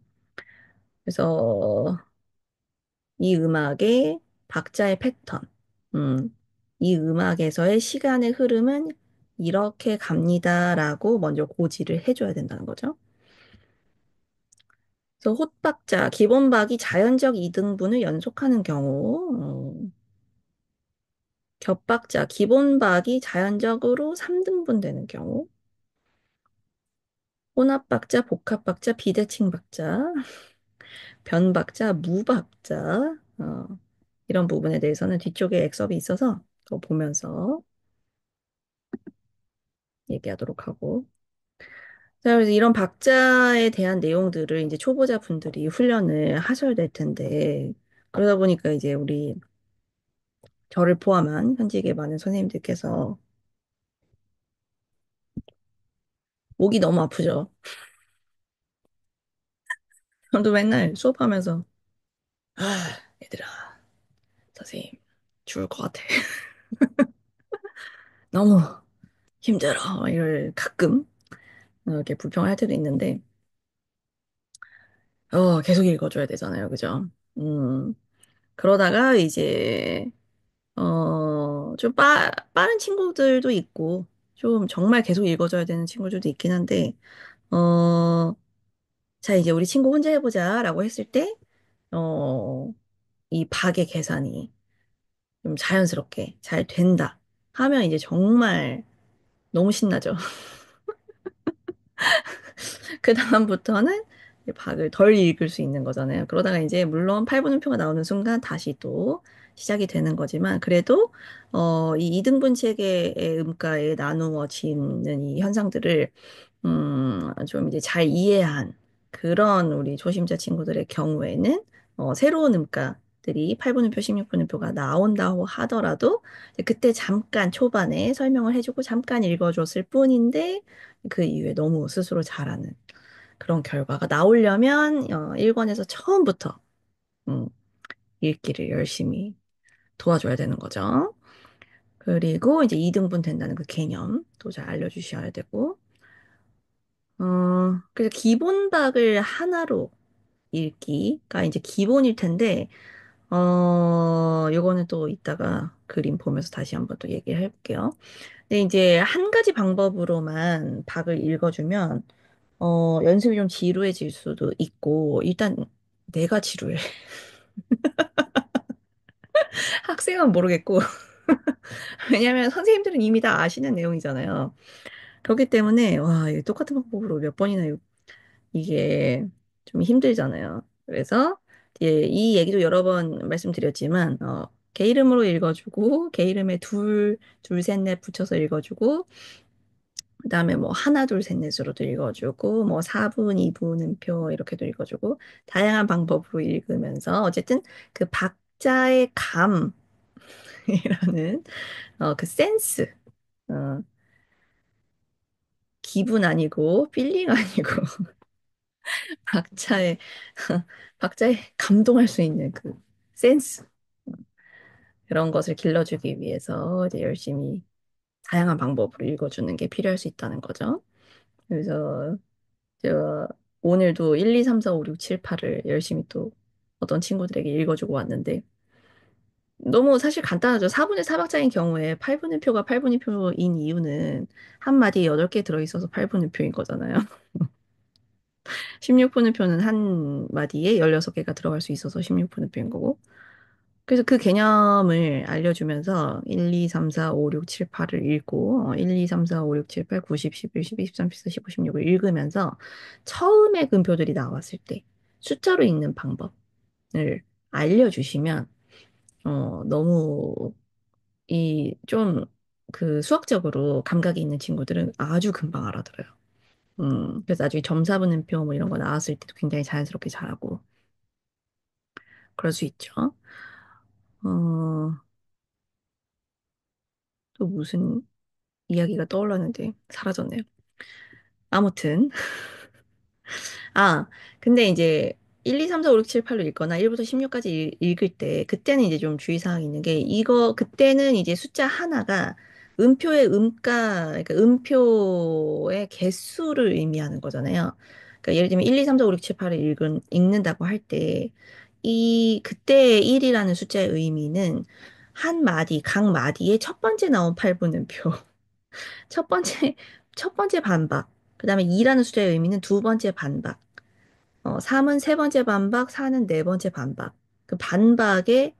그래서 이 음악의 박자의 패턴, 음, 이 음악에서의 시간의 흐름은 이렇게 갑니다라고 먼저 고지를 해줘야 된다는 거죠. 그래서 홑박자, 기본박이 자연적 이등분을 연속하는 경우, 겹박자, 기본박이 자연적으로 3등분 되는 경우, 혼합박자, 복합박자, 비대칭박자, 변박자, 무박자, 이런 부분에 대해서는 뒤쪽에 액섭이 있어서 그거 보면서 얘기하도록 하고. 자, 그래서 이런 박자에 대한 내용들을 이제 초보자 분들이 훈련을 하셔야 될 텐데, 그러다 보니까 이제 우리 저를 포함한 현직의 많은 선생님들께서 목이 너무 아프죠. 저도 맨날 수업하면서, 아, 얘들아, 선생님, 죽을 것 같아. 너무 힘들어. 이걸 가끔 이렇게 불평할 때도 있는데, 계속 읽어줘야 되잖아요. 그죠? 음, 그러다가 이제 좀 빠른 친구들도 있고, 좀 정말 계속 읽어줘야 되는 친구들도 있긴 한데, 어, 자, 이제 우리 친구 혼자 해보자라고 했을 때, 어, 이 박의 계산이 좀 자연스럽게 잘 된다 하면 이제 정말 너무 신나죠. 그 다음부터는 박을 덜 읽을 수 있는 거잖아요. 그러다가 이제 물론 팔분음표가 나오는 순간 다시 또 시작이 되는 거지만 그래도 이 이등분 체계의 음가에 나누어지는 이 현상들을 좀 이제 잘 이해한 그런 우리 초심자 친구들의 경우에는 새로운 음가들이 8분음표, 16분음표가 나온다고 하더라도 이제 그때 잠깐 초반에 설명을 해주고 잠깐 읽어줬을 뿐인데 그 이후에 너무 스스로 잘하는 그런 결과가 나오려면 1권에서 처음부터 음, 읽기를 열심히 도와줘야 되는 거죠. 그리고 이제 2등분 된다는 그 개념도 잘 알려주셔야 되고 그래서 기본박을 하나로 읽기가 이제 기본일 텐데 요거는 또 이따가 그림 보면서 다시 한번 또 얘기를 해볼게요. 근데 이제 한 가지 방법으로만 박을 읽어주면 연습이 좀 지루해질 수도 있고, 일단 내가 지루해. 학생은 모르겠고, 왜냐면 선생님들은 이미 다 아시는 내용이잖아요. 그렇기 때문에, 와, 이 똑같은 방법으로 몇 번이나 이게 좀 힘들잖아요. 그래서, 이 얘기도 여러 번 말씀드렸지만, 개 이름으로 읽어주고, 개 이름에 둘, 셋, 넷 붙여서 읽어주고, 그다음에 뭐 하나 둘 셋 넷으로도 읽어주고 뭐 4분, 2분음표 이렇게도 읽어주고 다양한 방법으로 읽으면서 어쨌든 그 박자의 감이라는 그 센스 어, 기분 아니고 필링 아니고 박자에 박자에 감동할 수 있는 그 센스 그런 것을 길러주기 위해서 이제 열심히 다양한 방법으로 읽어주는 게 필요할 수 있다는 거죠. 그래서 제가 오늘도 1, 2, 3, 4, 5, 6, 7, 8을 열심히 또 어떤 친구들에게 읽어주고 왔는데 너무 사실 간단하죠. 4분의 4박자인 경우에 8분의 표가 8분의 표인 이유는 한 마디에 8개 들어있어서 8분의 표인 거잖아요. 16분의 표는 한 마디에 16개가 들어갈 수 있어서 16분의 표인 거고. 그래서 그 개념을 알려주면서 1, 2, 3, 4, 5, 6, 7, 8을 읽고 1, 2, 3, 4, 5, 6, 7, 8, 9, 10, 11, 12, 13, 14, 15, 16을 읽으면서 처음에 음표들이 나왔을 때 숫자로 읽는 방법을 알려주시면 너무 이 좀 그 수학적으로 감각이 있는 친구들은 아주 금방 알아들어요. 그래서 나중에 점사분음표 뭐 이런 거 나왔을 때도 굉장히 자연스럽게 잘하고 그럴 수 있죠. 어, 또 무슨 이야기가 떠올랐는데 사라졌네요. 아무튼 아, 근데 이제 1, 2, 3, 4, 5, 6, 7, 8로 읽거나 1부터 16까지 읽을 때, 그때는 이제 좀 주의사항이 있는 게, 그때는 이제 숫자 하나가 음표의 음가, 그러니까 음표의 개수를 의미하는 거잖아요. 그러니까 예를 들면 1, 2, 3, 4, 5, 6, 7, 8을 읽는다고 할 때, 그때의 1이라는 숫자의 의미는 한 마디, 각 마디에 첫 번째 나온 8분음표, 첫 번째, 첫 번째 반박, 그 다음에 2라는 숫자의 의미는 두 번째 반박, 3은 세 번째 반박, 4는 네 번째 반박. 그 반박의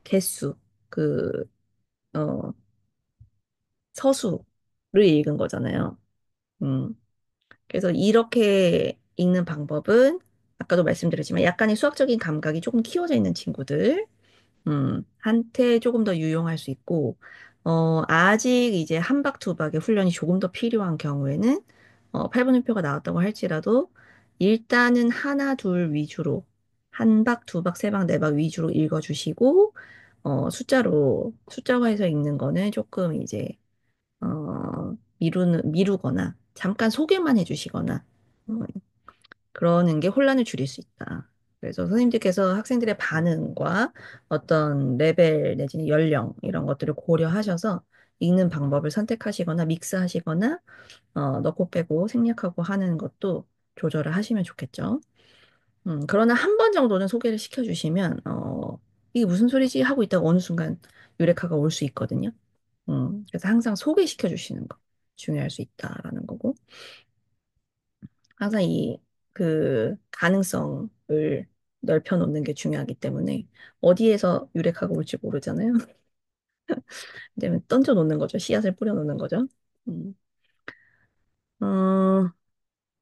개수, 그, 어, 서수를 읽은 거잖아요. 음. 그래서 이렇게 읽는 방법은 아까도 말씀드렸지만 약간의 수학적인 감각이 조금 키워져 있는 친구들, 한테 조금 더 유용할 수 있고, 아직 이제 한 박 두 박의 훈련이 조금 더 필요한 경우에는, 8분음표가 나왔다고 할지라도, 일단은 하나, 둘 위주로, 한 박, 두 박, 세 박, 네 박 위주로 읽어주시고, 숫자화해서 읽는 거는 조금 이제, 미루거나, 잠깐 소개만 해주시거나, 어, 그러는 게 혼란을 줄일 수 있다. 그래서 선생님들께서 학생들의 반응과 어떤 레벨 내지는 연령 이런 것들을 고려하셔서 읽는 방법을 선택하시거나 믹스하시거나 넣고 빼고 생략하고 하는 것도 조절을 하시면 좋겠죠. 그러나 한 번 정도는 소개를 시켜주시면 이게 무슨 소리지 하고 있다가 어느 순간 유레카가 올 수 있거든요. 그래서 항상 소개시켜 주시는 거 중요할 수 있다라는 거고. 항상 그 가능성을 넓혀 놓는 게 중요하기 때문에 어디에서 유래카가 올지 모르잖아요. 이제 던져 놓는 거죠. 씨앗을 뿌려 놓는 거죠. 음. 어,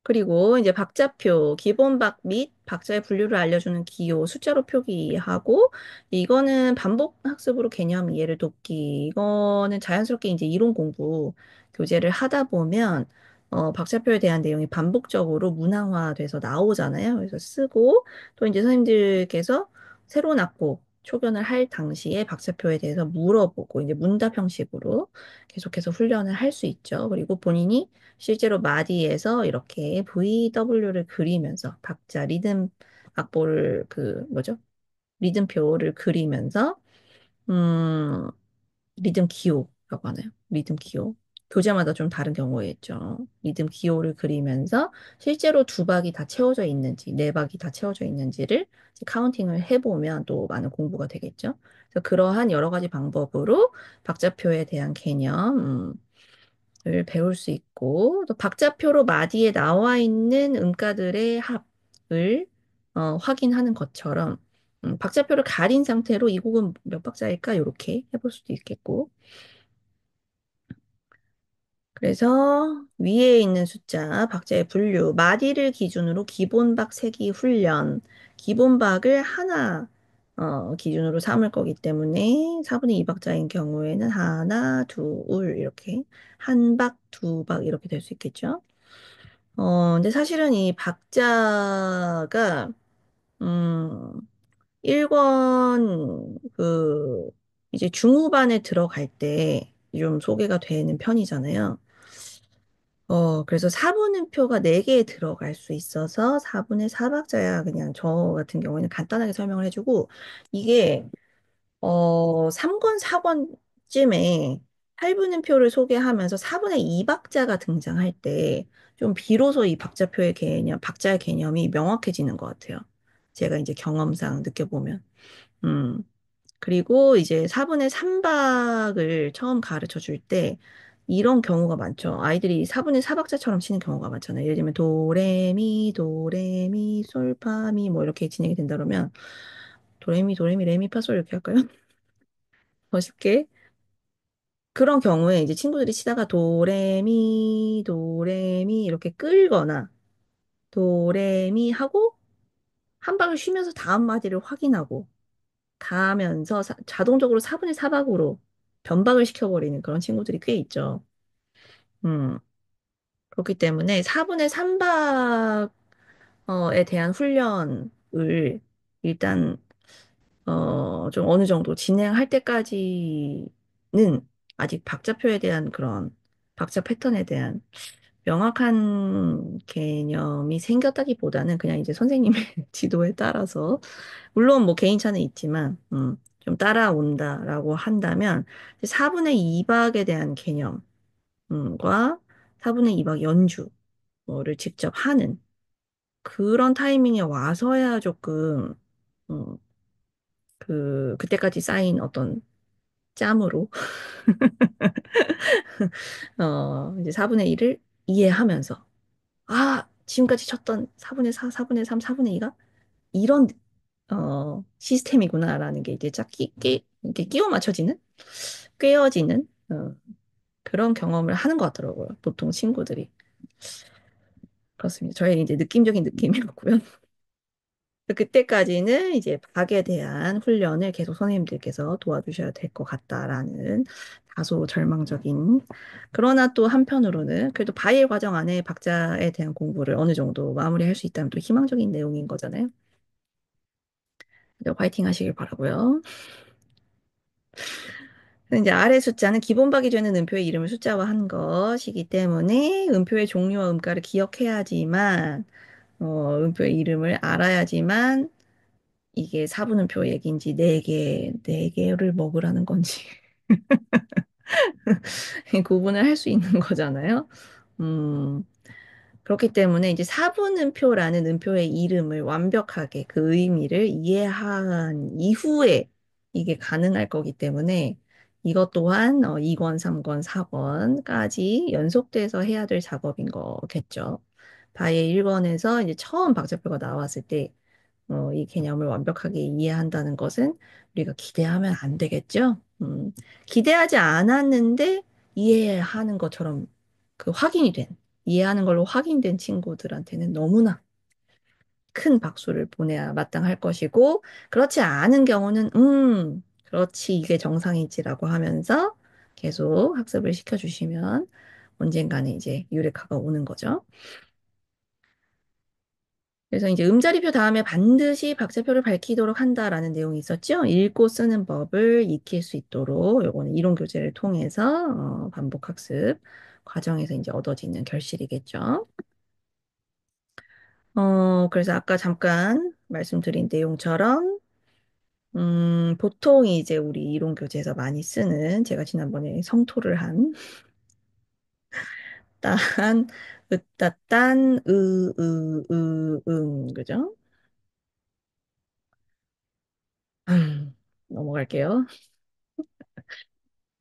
그리고 이제 박자표, 기본박 및 박자의 분류를 알려주는 기호, 숫자로 표기하고, 이거는 반복 학습으로 개념 이해를 돕기. 이거는 자연스럽게 이제 이론 공부 교재를 하다 보면, 박자표에 대한 내용이 반복적으로 문항화돼서 나오잖아요. 그래서 쓰고, 또 이제 선생님들께서 새로운 악보, 초견을 할 당시에 박자표에 대해서 물어보고, 이제 문답 형식으로 계속해서 훈련을 할 수 있죠. 그리고 본인이 실제로 마디에서 이렇게 VW를 그리면서 박자 악보를 뭐죠? 리듬표를 그리면서 음, 리듬 기호라고 하나요? 리듬 기호. 교재마다 좀 다른 경우였죠. 리듬 기호를 그리면서 실제로 두 박이 다 채워져 있는지, 네 박이 다 채워져 있는지를 이제 카운팅을 해보면 또 많은 공부가 되겠죠. 그래서 그러한 여러 가지 방법으로 박자표에 대한 개념, 을 배울 수 있고, 또 박자표로 마디에 나와 있는 음가들의 합을 확인하는 것처럼, 박자표를 가린 상태로 이 곡은 몇 박자일까? 이렇게 해볼 수도 있겠고. 그래서 위에 있는 숫자, 박자의 분류, 마디를 기준으로 기본박 세기 훈련, 기본박을 하나 기준으로 삼을 거기 때문에 4분의 2박자인 경우에는 하나, 둘 이렇게 한 박, 두 박 이렇게 될 수 있겠죠. 근데 사실은 이 박자가 음, 1권 이제 중후반에 들어갈 때 좀 소개가 되는 편이잖아요. 그래서 4분음표가 4개에 들어갈 수 있어서 4분의 4박자야 그냥 저 같은 경우에는 간단하게 설명을 해주고 이게 3권, 4권쯤에 8분음표를 소개하면서 4분의 2박자가 등장할 때 좀 비로소 이 박자표의 개념, 박자의 개념이 명확해지는 것 같아요. 제가 이제 경험상 느껴보면. 음. 그리고 이제 4분의 3박을 처음 가르쳐 줄 때 이런 경우가 많죠. 아이들이 4분의 4박자처럼 치는 경우가 많잖아요. 예를 들면 도레미, 도레미, 솔파미 뭐 이렇게 진행이 된다 그러면 도레미, 도레미, 레미파솔 이렇게 할까요? 더 쉽게. 그런 경우에 이제 친구들이 치다가 도레미, 도레미 이렇게 끌거나 도레미 하고 한 박을 쉬면서 다음 마디를 확인하고 가면서 자동적으로 4분의 4박으로 변박을 시켜버리는 그런 친구들이 꽤 있죠. 음. 그렇기 때문에 4분의 3박에 대한 훈련을 일단 좀 어느 정도 진행할 때까지는 아직 박자표에 대한 그런 박자 패턴에 대한 명확한 개념이 생겼다기보다는 그냥 이제 선생님의 지도에 따라서 물론 뭐 개인차는 있지만 좀 따라온다라고 한다면 4분의 2박에 대한 개념과 4분의 2박 연주를 직접 하는 그런 타이밍에 와서야 조금 음, 그때까지 쌓인 어떤 짬으로 이제 4분의 1을 이해하면서 지금까지 쳤던 4분의 4, 4분의 3, 4분의 2가 이런 시스템이구나라는 게 이제 쫙 이렇게 끼워 맞춰지는 꿰어지는 그런 경험을 하는 것 같더라고요. 보통 친구들이. 그렇습니다. 저의 이제 느낌적인 느낌이었고요. 그때까지는 이제 박에 대한 훈련을 계속 선생님들께서 도와주셔야 될 것 같다라는 다소 절망적인. 그러나 또 한편으로는 그래도 바일 과정 안에 박자에 대한 공부를 어느 정도 마무리할 수 있다면 또 희망적인 내용인 거잖아요. 파이팅 하시길 바라고요. 근데 이제 아래 숫자는 기본박이 되는 음표의 이름을 숫자화한 것이기 때문에 음표의 종류와 음가를 기억해야지만 음표의 이름을 알아야지만 이게 사분음표 얘기인지 네 개를 먹으라는 건지 구분을 할 수 있는 거잖아요. 음, 그렇기 때문에 이제 사분음표라는 음표의 이름을 완벽하게 그 의미를 이해한 이후에 이게 가능할 거기 때문에 이것 또한 2권, 3권, 4권까지 연속돼서 해야 될 작업인 거겠죠. 바에 1권에서 이제 처음 박자표가 나왔을 때 이 개념을 완벽하게 이해한다는 것은 우리가 기대하면 안 되겠죠? 기대하지 않았는데 이해하는 것처럼 확인이 이해하는 걸로 확인된 친구들한테는 너무나 큰 박수를 보내야 마땅할 것이고, 그렇지 않은 경우는, 그렇지, 이게 정상이지라고 하면서 계속 학습을 시켜주시면 언젠가는 이제 유레카가 오는 거죠. 그래서 이제 음자리표 다음에 반드시 박자표를 밝히도록 한다라는 내용이 있었죠. 읽고 쓰는 법을 익힐 수 있도록 요거는 이론 교재를 통해서 반복 학습 과정에서 이제 얻어지는 결실이겠죠. 그래서 아까 잠깐 말씀드린 내용처럼 보통 이제 우리 이론 교재에서 많이 쓰는 제가 지난번에 성토를 한 딴, 으따, 딴, 그죠? 넘어갈게요.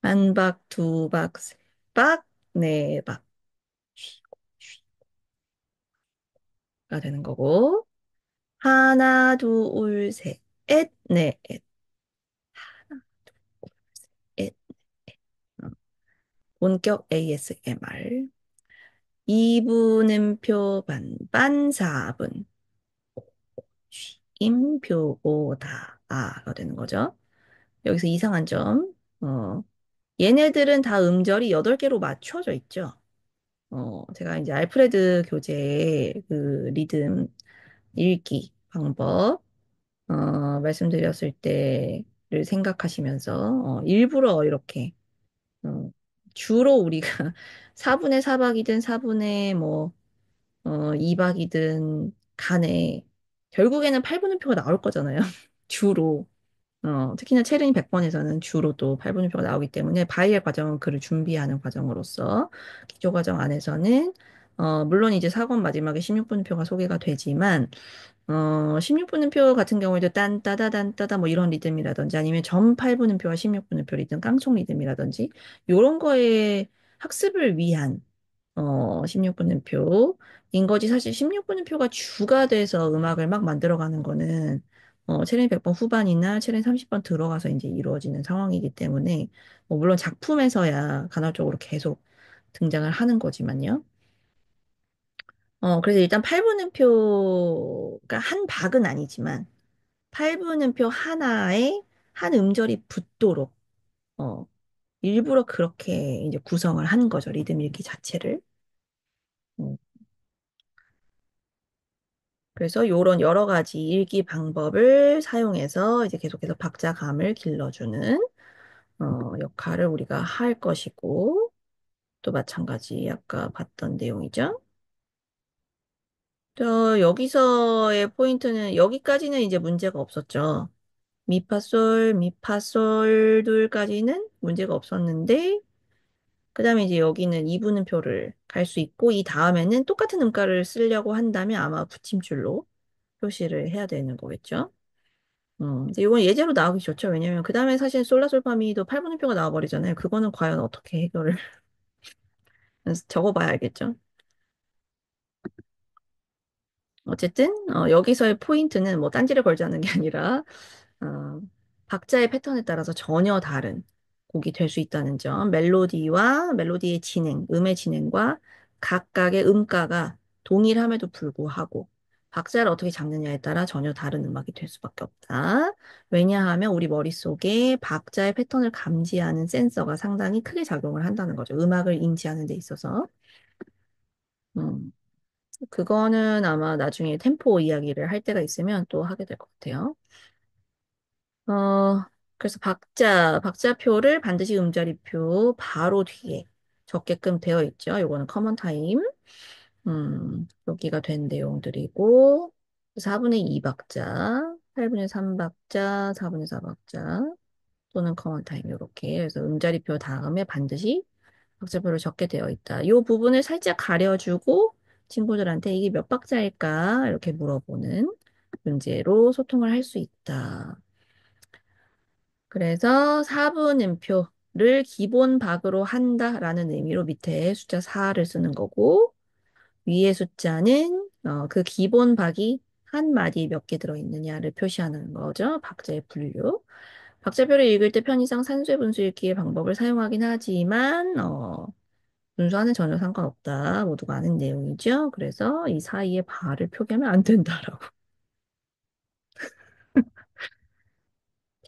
한 박, 두 박, 세 박, 네 박가 되는 거고, 하나, 둘, 셋, 넷, 넷. 어, 본격 ASMR. 2분음표 반반 4분. 임표 오다 아가 되는 거죠. 여기서 이상한 점. 얘네들은 다 음절이 8개로 맞춰져 있죠. 제가 이제 알프레드 교재의 그 리듬 읽기 방법 말씀드렸을 때를 생각하시면서 일부러 이렇게 어, 주로 우리가 4분의 4박이든 4분의 뭐 2박이든 간에 결국에는 8분음표가 나올 거잖아요. 주로. 특히나 체르니 100번에서는 주로 또 8분음표가 나오기 때문에 바이엘 과정은 그를 준비하는 과정으로서 기초 과정 안에서는 물론 이제 4권 마지막에 16분음표가 소개가 되지만 16분음표 같은 경우에도 딴, 따다, 단, 따다, 뭐 이런 리듬이라든지 아니면 점 8분음표와 16분음표 리듬, 깡총 리듬이라든지, 요런 거에 학습을 위한, 16분음표인 거지. 사실 16분음표가 주가 돼서 음악을 막 만들어가는 거는, 체렌 100번 후반이나 체렌 30번 들어가서 이제 이루어지는 상황이기 때문에, 뭐 물론 작품에서야 간헐적으로 계속 등장을 하는 거지만요. 그래서 일단 8분음표가 한 박은 아니지만, 8분음표 하나에 한 음절이 붙도록, 어, 일부러 그렇게 이제 구성을 하는 거죠. 리듬 읽기 자체를. 음, 그래서 요런 여러 가지 읽기 방법을 사용해서 이제 계속해서 박자감을 길러주는 역할을 우리가 할 것이고, 또 마찬가지 아까 봤던 내용이죠. 여기서의 포인트는 여기까지는 이제 문제가 없었죠. 미파솔, 미파솔들까지는 문제가 없었는데, 그 다음에 이제 여기는 이분음표를 갈 수 있고, 이 다음에는 똑같은 음가를 쓰려고 한다면 아마 붙임줄로 표시를 해야 되는 거겠죠. 근데 이건 예제로 나오기 좋죠. 왜냐면 그 다음에 사실 솔라솔파미도 8분음표가 나와버리잖아요. 그거는 과연 어떻게 해결을 적어봐야 알겠죠. 어쨌든 여기서의 포인트는 뭐 딴지를 걸자는 게 아니라 어, 박자의 패턴에 따라서 전혀 다른 곡이 될 수 있다는 점, 멜로디와 멜로디의 진행, 음의 진행과 각각의 음가가 동일함에도 불구하고 박자를 어떻게 잡느냐에 따라 전혀 다른 음악이 될 수밖에 없다. 왜냐하면 우리 머릿속에 박자의 패턴을 감지하는 센서가 상당히 크게 작용을 한다는 거죠. 음악을 인지하는 데 있어서. 음, 그거는 아마 나중에 템포 이야기를 할 때가 있으면 또 하게 될 것 같아요. 어, 그래서 박자표를 반드시 음자리표 바로 뒤에 적게끔 되어 있죠. 요거는 커먼 타임. 여기가 된 내용들이고, 4분의 2박자, 8분의 3박자, 4분의 4박자, 또는 커먼 타임, 요렇게. 그래서 음자리표 다음에 반드시 박자표를 적게 되어 있다. 요 부분을 살짝 가려주고 친구들한테 이게 몇 박자일까? 이렇게 물어보는 문제로 소통을 할 수 있다. 그래서 사분음표를 기본 박으로 한다라는 의미로 밑에 숫자 4를 쓰는 거고, 위의 숫자는 그 기본 박이 한 마디 몇 개 들어있느냐를 표시하는 거죠. 박자의 분류. 박자표를 읽을 때 편의상 산수의 분수 읽기의 방법을 사용하긴 하지만 분수와는 전혀 상관없다. 모두가 아는 내용이죠. 그래서 이 사이에 발을 표기하면 안 된다라고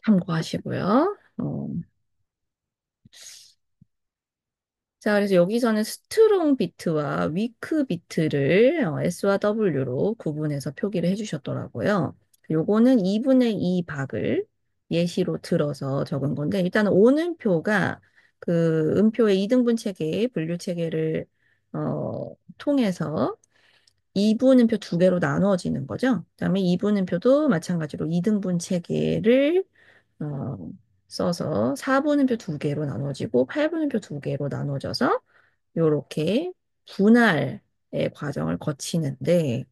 참고하시고요. 자, 그래서 여기서는 스트롱 비트와 위크 비트를 S와 W로 구분해서 표기를 해주셨더라고요. 요거는 2분의 2 박을 예시로 들어서 적은 건데, 일단은 오는표가 그 음표의 이등분 체계, 분류 체계를 통해서 이분음표 두 개로 나누어지는 거죠. 그다음에 이분음표도 마찬가지로 이등분 체계를 어, 써서 4분음표 두 개로 나눠지고 8분음표 두 개로 나눠져서 요렇게 분할의 과정을 거치는데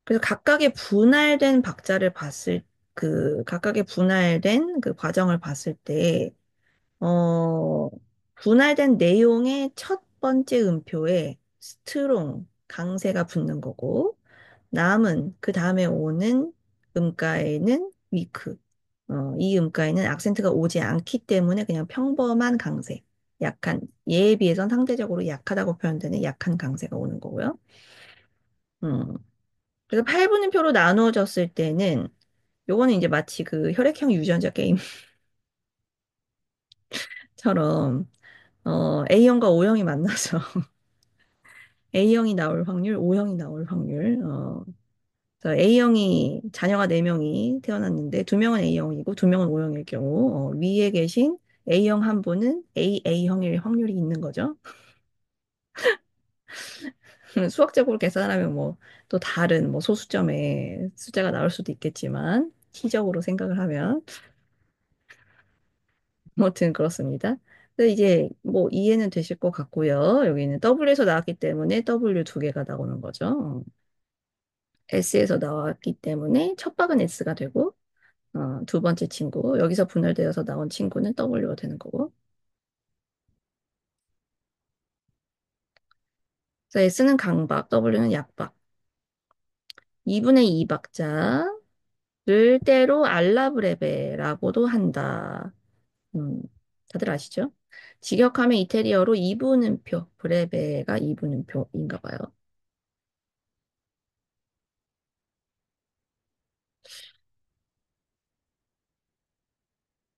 그래서 각각의 분할된 박자를 봤을 각각의 분할된 그 과정을 봤을 때 어, 분할된 내용의 첫 번째 음표에 스트롱 강세가 붙는 거고 남은 그 다음에 오는 음가에는 위크. 이 음가에는 악센트가 오지 않기 때문에 그냥 평범한 강세. 약한, 얘에 비해선 상대적으로 약하다고 표현되는 약한 강세가 오는 거고요. 음. 그래서 8분음표로 나누어졌을 때는 요거는 이제 마치 그 혈액형 유전자 게임처럼 A형과 O형이 만나서 A형이 나올 확률, O형이 나올 확률. 그래서 A형이 자녀가 4명이 태어났는데 2명은 A형이고 2명은 O형일 경우 위에 계신 A형 한 분은 AA형일 확률이 있는 거죠. 수학적으로 계산하면 뭐 또 다른 뭐 소수점의 숫자가 나올 수도 있겠지만 키적으로 생각을 하면 아무튼 그렇습니다. 근데 이제 뭐 이해는 되실 것 같고요. 여기는 W에서 나왔기 때문에 W 두 개가 나오는 거죠. S에서 나왔기 때문에 첫 박은 S가 되고 두 번째 친구, 여기서 분할되어서 나온 친구는 W가 되는 거고. 그래서 S는 강박, W는 약박. 2분의 2박자를 때로 알라브레베라고도 한다. 음, 다들 아시죠? 직역하면 이태리어로 이분음표, 브레베가 이분음표인가 봐요.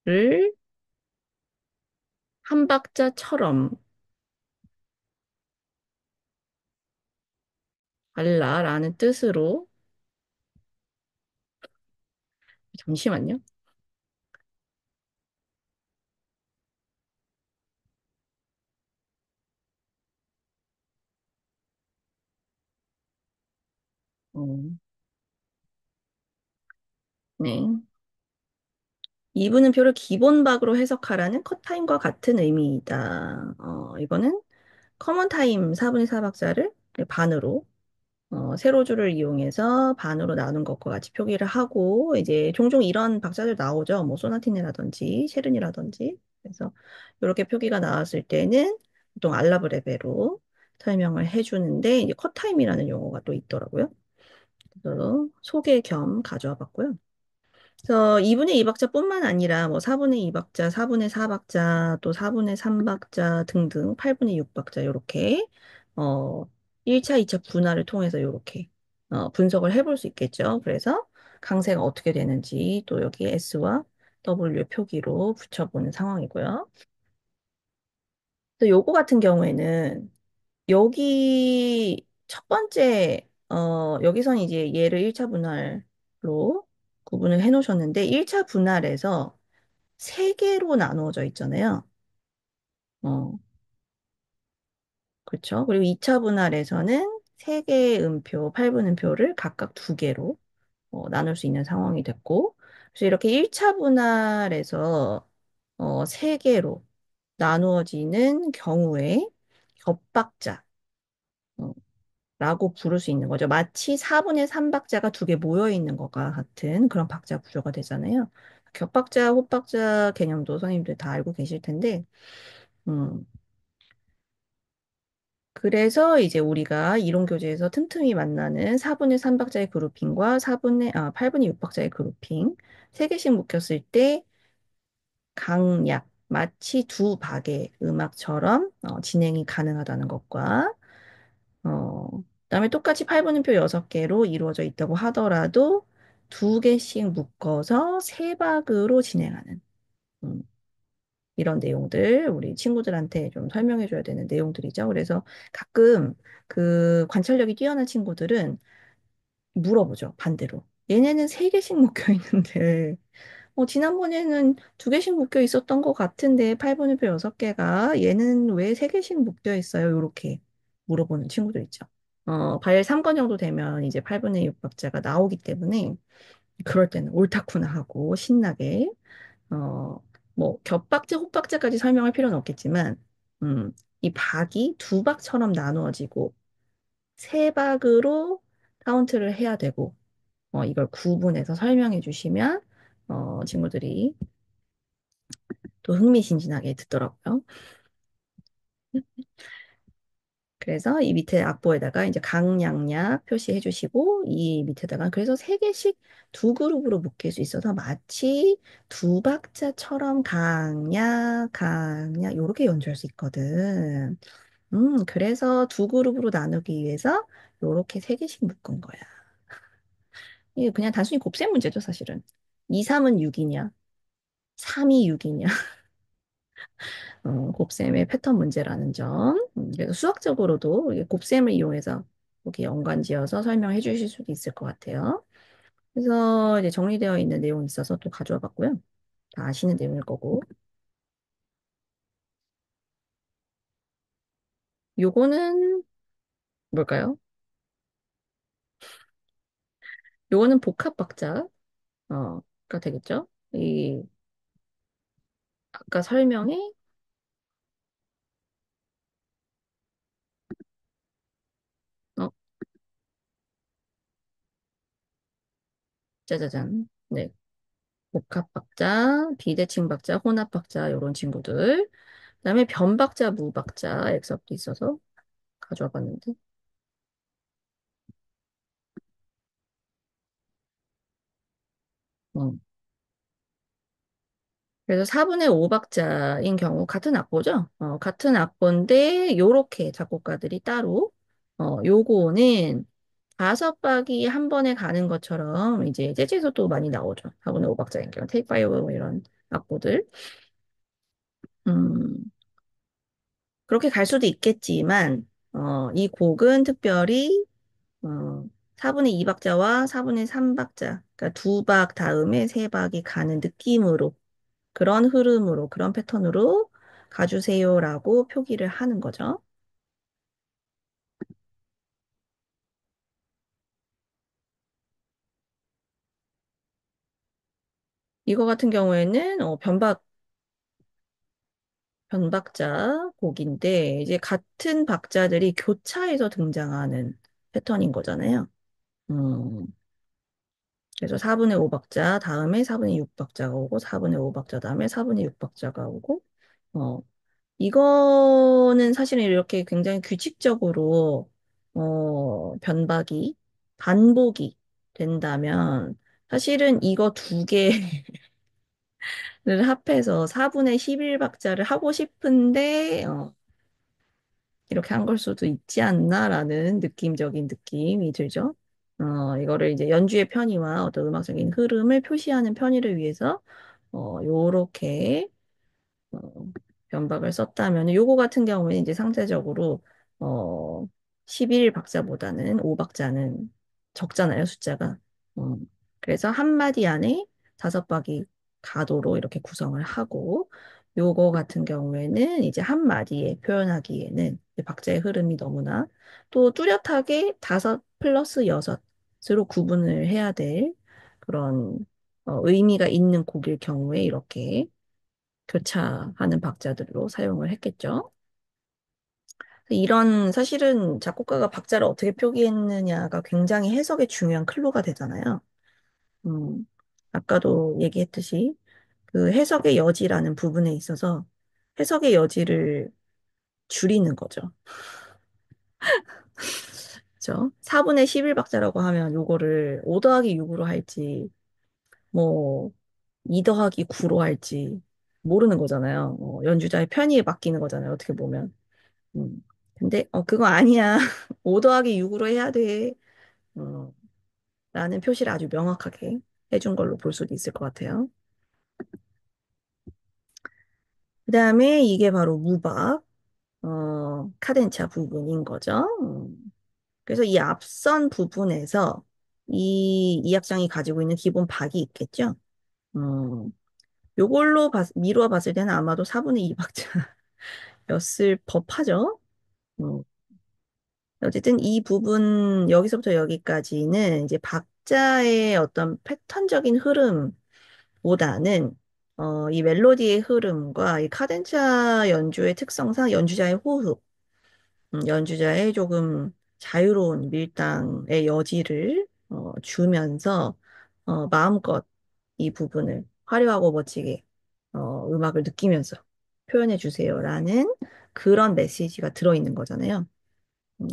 를 한 박자처럼 발라라는 뜻으로, 잠시만요. 어, 네. 이분은 표를 기본박으로 해석하라는 컷타임과 같은 의미이다. 이거는 커먼 타임 4분의 4박자를 반으로, 세로줄을 이용해서 반으로 나눈 것과 같이 표기를 하고, 이제 종종 이런 박자들 나오죠. 뭐, 소나티네라든지, 쉐른이라든지. 그래서 이렇게 표기가 나왔을 때는 보통 알라브레베로 설명을 해주는데, 이제 컷타임이라는 용어가 또 있더라고요. 그래서 소개 겸 가져와 봤고요. 그래서 2분의 2박자뿐만 아니라 뭐 4분의 2박자, 4분의 4박자, 또 4분의 3박자 등등 8분의 6박자 이렇게 1차, 2차 분할을 통해서 이렇게 분석을 해볼 수 있겠죠. 그래서 강세가 어떻게 되는지 또 여기 S와 W의 표기로 붙여보는 상황이고요. 또 요거 같은 경우에는 여기 첫 번째 여기선 이제 얘를 1차 분할로 구분을 해 놓으셨는데 1차 분할에서 세 개로 나누어져 있잖아요. 어, 그렇죠. 그리고 2차 분할에서는 세 개의 음표, 8분음표를 각각 두 개로 나눌 수 있는 상황이 됐고, 그래서 이렇게 1차 분할에서 세 개로 나누어지는 경우에 겹박자, 어, 라고 부를 수 있는 거죠. 마치 4분의 3박자가 두 개 모여 있는 것과 같은 그런 박자 구조가 되잖아요. 겹박자, 호박자 개념도 선생님들 다 알고 계실 텐데, 음, 그래서 이제 우리가 이론 교재에서 틈틈이 만나는 4분의 3박자의 그룹핑과 8분의 6박자의 그룹핑 세 개씩 묶였을 때 강약, 마치 두 박의 음악처럼 진행이 가능하다는 것과 그다음에 똑같이 8분음표 6개로 이루어져 있다고 하더라도 두 개씩 묶어서 세 박으로 진행하는 음, 이런 내용들 우리 친구들한테 좀 설명해 줘야 되는 내용들이죠. 그래서 가끔 그 관찰력이 뛰어난 친구들은 물어보죠. 반대로. 얘네는 세 개씩 묶여 있는데 지난번에는 두 개씩 묶여 있었던 것 같은데 8분음표 6개가 얘는 왜 세 개씩 묶여 있어요? 이렇게 물어보는 친구들 있죠. 발 3건 정도 되면 이제 8분의 6박자가 나오기 때문에 그럴 때는 옳다쿠나 하고 신나게 뭐 겹박자, 호박자까지 설명할 필요는 없겠지만 이 박이 두 박처럼 나누어지고 세 박으로 카운트를 해야 되고 이걸 구분해서 설명해 주시면 친구들이 또 흥미진진하게 듣더라고요. 그래서 이 밑에 악보에다가 이제 강약약 표시해 주시고 이 밑에다가 그래서 세 개씩 두 그룹으로 묶일 수 있어서 마치 두 박자처럼 강약, 강약 이렇게 연주할 수 있거든. 그래서 두 그룹으로 나누기 위해서 이렇게 세 개씩 묶은 거야. 이게 그냥 단순히 곱셈 문제죠, 사실은. 2, 3은 6이냐, 3이 6이냐. 곱셈의 패턴 문제라는 점. 그래서 수학적으로도 이게 곱셈을 이용해서 이렇게 연관지어서 설명해 주실 수도 있을 것 같아요. 그래서 이제 정리되어 있는 내용이 있어서 또 가져와 봤고요. 다 아시는 내용일 거고. 요거는 뭘까요? 요거는 복합박자, 가 되겠죠? 이, 아까 설명에, 어, 짜자잔. 네. 복합박자, 비대칭박자, 혼합박자, 요런 친구들. 그다음에 변박자, 무박자, 엑서도 있어서 가져와 봤는데. 어, 그래서 4분의 5박자인 경우 같은 악보죠? 같은 악보인데 요렇게 작곡가들이 따로 요거는 다섯 박이 한 번에 가는 것처럼 이제 재즈에서 또 많이 나오죠. 4분의 5박자인 경우 테이크 파이브 이런 악보들. 음, 그렇게 갈 수도 있겠지만 이 곡은 특별히 4분의 2박자와 4분의 3박자, 그러니까 두 박 다음에 세 박이 가는 느낌으로, 그런 흐름으로, 그런 패턴으로 가주세요라고 표기를 하는 거죠. 이거 같은 경우에는 변박자 곡인데, 이제 같은 박자들이 교차해서 등장하는 패턴인 거잖아요. 음, 그래서 4분의 5박자 다음에 4분의 6박자가 오고, 4분의 5박자 다음에 4분의 6박자가 오고, 어, 이거는 사실은 이렇게 굉장히 규칙적으로, 반복이 된다면, 사실은 이거 두 개를 합해서 4분의 11박자를 하고 싶은데, 이렇게 한 걸 수도 있지 않나라는 느낌적인 느낌이 들죠. 이거를 이제 연주의 편의와 어떤 음악적인 흐름을 표시하는 편의를 위해서, 요렇게 어, 변박을 썼다면 요거 같은 경우에는 이제 상대적으로 어, 11박자보다는 5박자는 적잖아요, 숫자가. 그래서 한 마디 안에 다섯 박이 가도록 이렇게 구성을 하고 요거 같은 경우에는 이제 한 마디에 표현하기에는 이제 박자의 흐름이 너무나 또 뚜렷하게 다섯 플러스 여섯으로 구분을 해야 될 그런 의미가 있는 곡일 경우에 이렇게 교차하는 박자들로 사용을 했겠죠. 이런 사실은 작곡가가 박자를 어떻게 표기했느냐가 굉장히 해석에 중요한 클로가 되잖아요. 음, 아까도 얘기했듯이 그 해석의 여지라는 부분에 있어서 해석의 여지를 줄이는 거죠. 그죠? 4분의 11박자라고 하면 요거를 5 더하기 6으로 할지 뭐 2 더하기 9로 할지 모르는 거잖아요. 연주자의 편의에 맡기는 거잖아요. 어떻게 보면. 음. 근데 그거 아니야. 5 더하기 6으로 해야 돼. 어, 라는 표시를 아주 명확하게 해준 걸로 볼 수도 있을 것 같아요. 그 다음에 이게 바로 무박, 카덴차 부분인 거죠. 그래서 이 앞선 부분에서 이 악장이 가지고 있는 기본 박이 있겠죠. 음, 요걸로 미루어 봤을 때는 아마도 4분의 2박자였을 법하죠. 음, 어쨌든 이 부분, 여기서부터 여기까지는 이제 박자의 어떤 패턴적인 흐름보다는, 이 멜로디의 흐름과 이 카덴차 연주의 특성상 연주자의 호흡, 연주자의 조금 자유로운 밀당의 여지를 주면서, 마음껏 이 부분을 화려하고 멋지게, 음악을 느끼면서 표현해 주세요라는 그런 메시지가 들어있는 거잖아요. 음,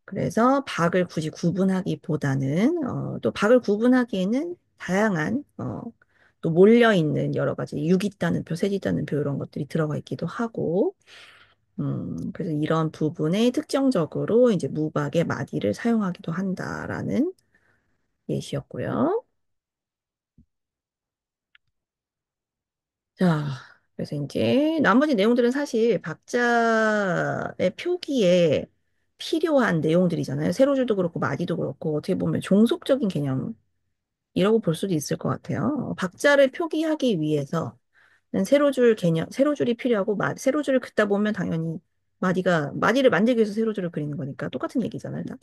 그래서 박을 굳이 구분하기보다는 또 박을 구분하기에는 다양한 또 몰려있는 여러 가지 육 있다는 표, 셋 있다는 표 이런 것들이 들어가 있기도 하고 그래서 이런 부분에 특정적으로 이제 무박의 마디를 사용하기도 한다라는 예시였고요. 자, 그래서 이제 나머지 내용들은 사실 박자의 표기에 필요한 내용들이잖아요. 세로줄도 그렇고 마디도 그렇고 어떻게 보면 종속적인 개념이라고 볼 수도 있을 것 같아요. 박자를 표기하기 위해서는 세로줄이 필요하고 세로줄을 긋다 보면 당연히 마디를 만들기 위해서 세로줄을 그리는 거니까 똑같은 얘기잖아요. 다.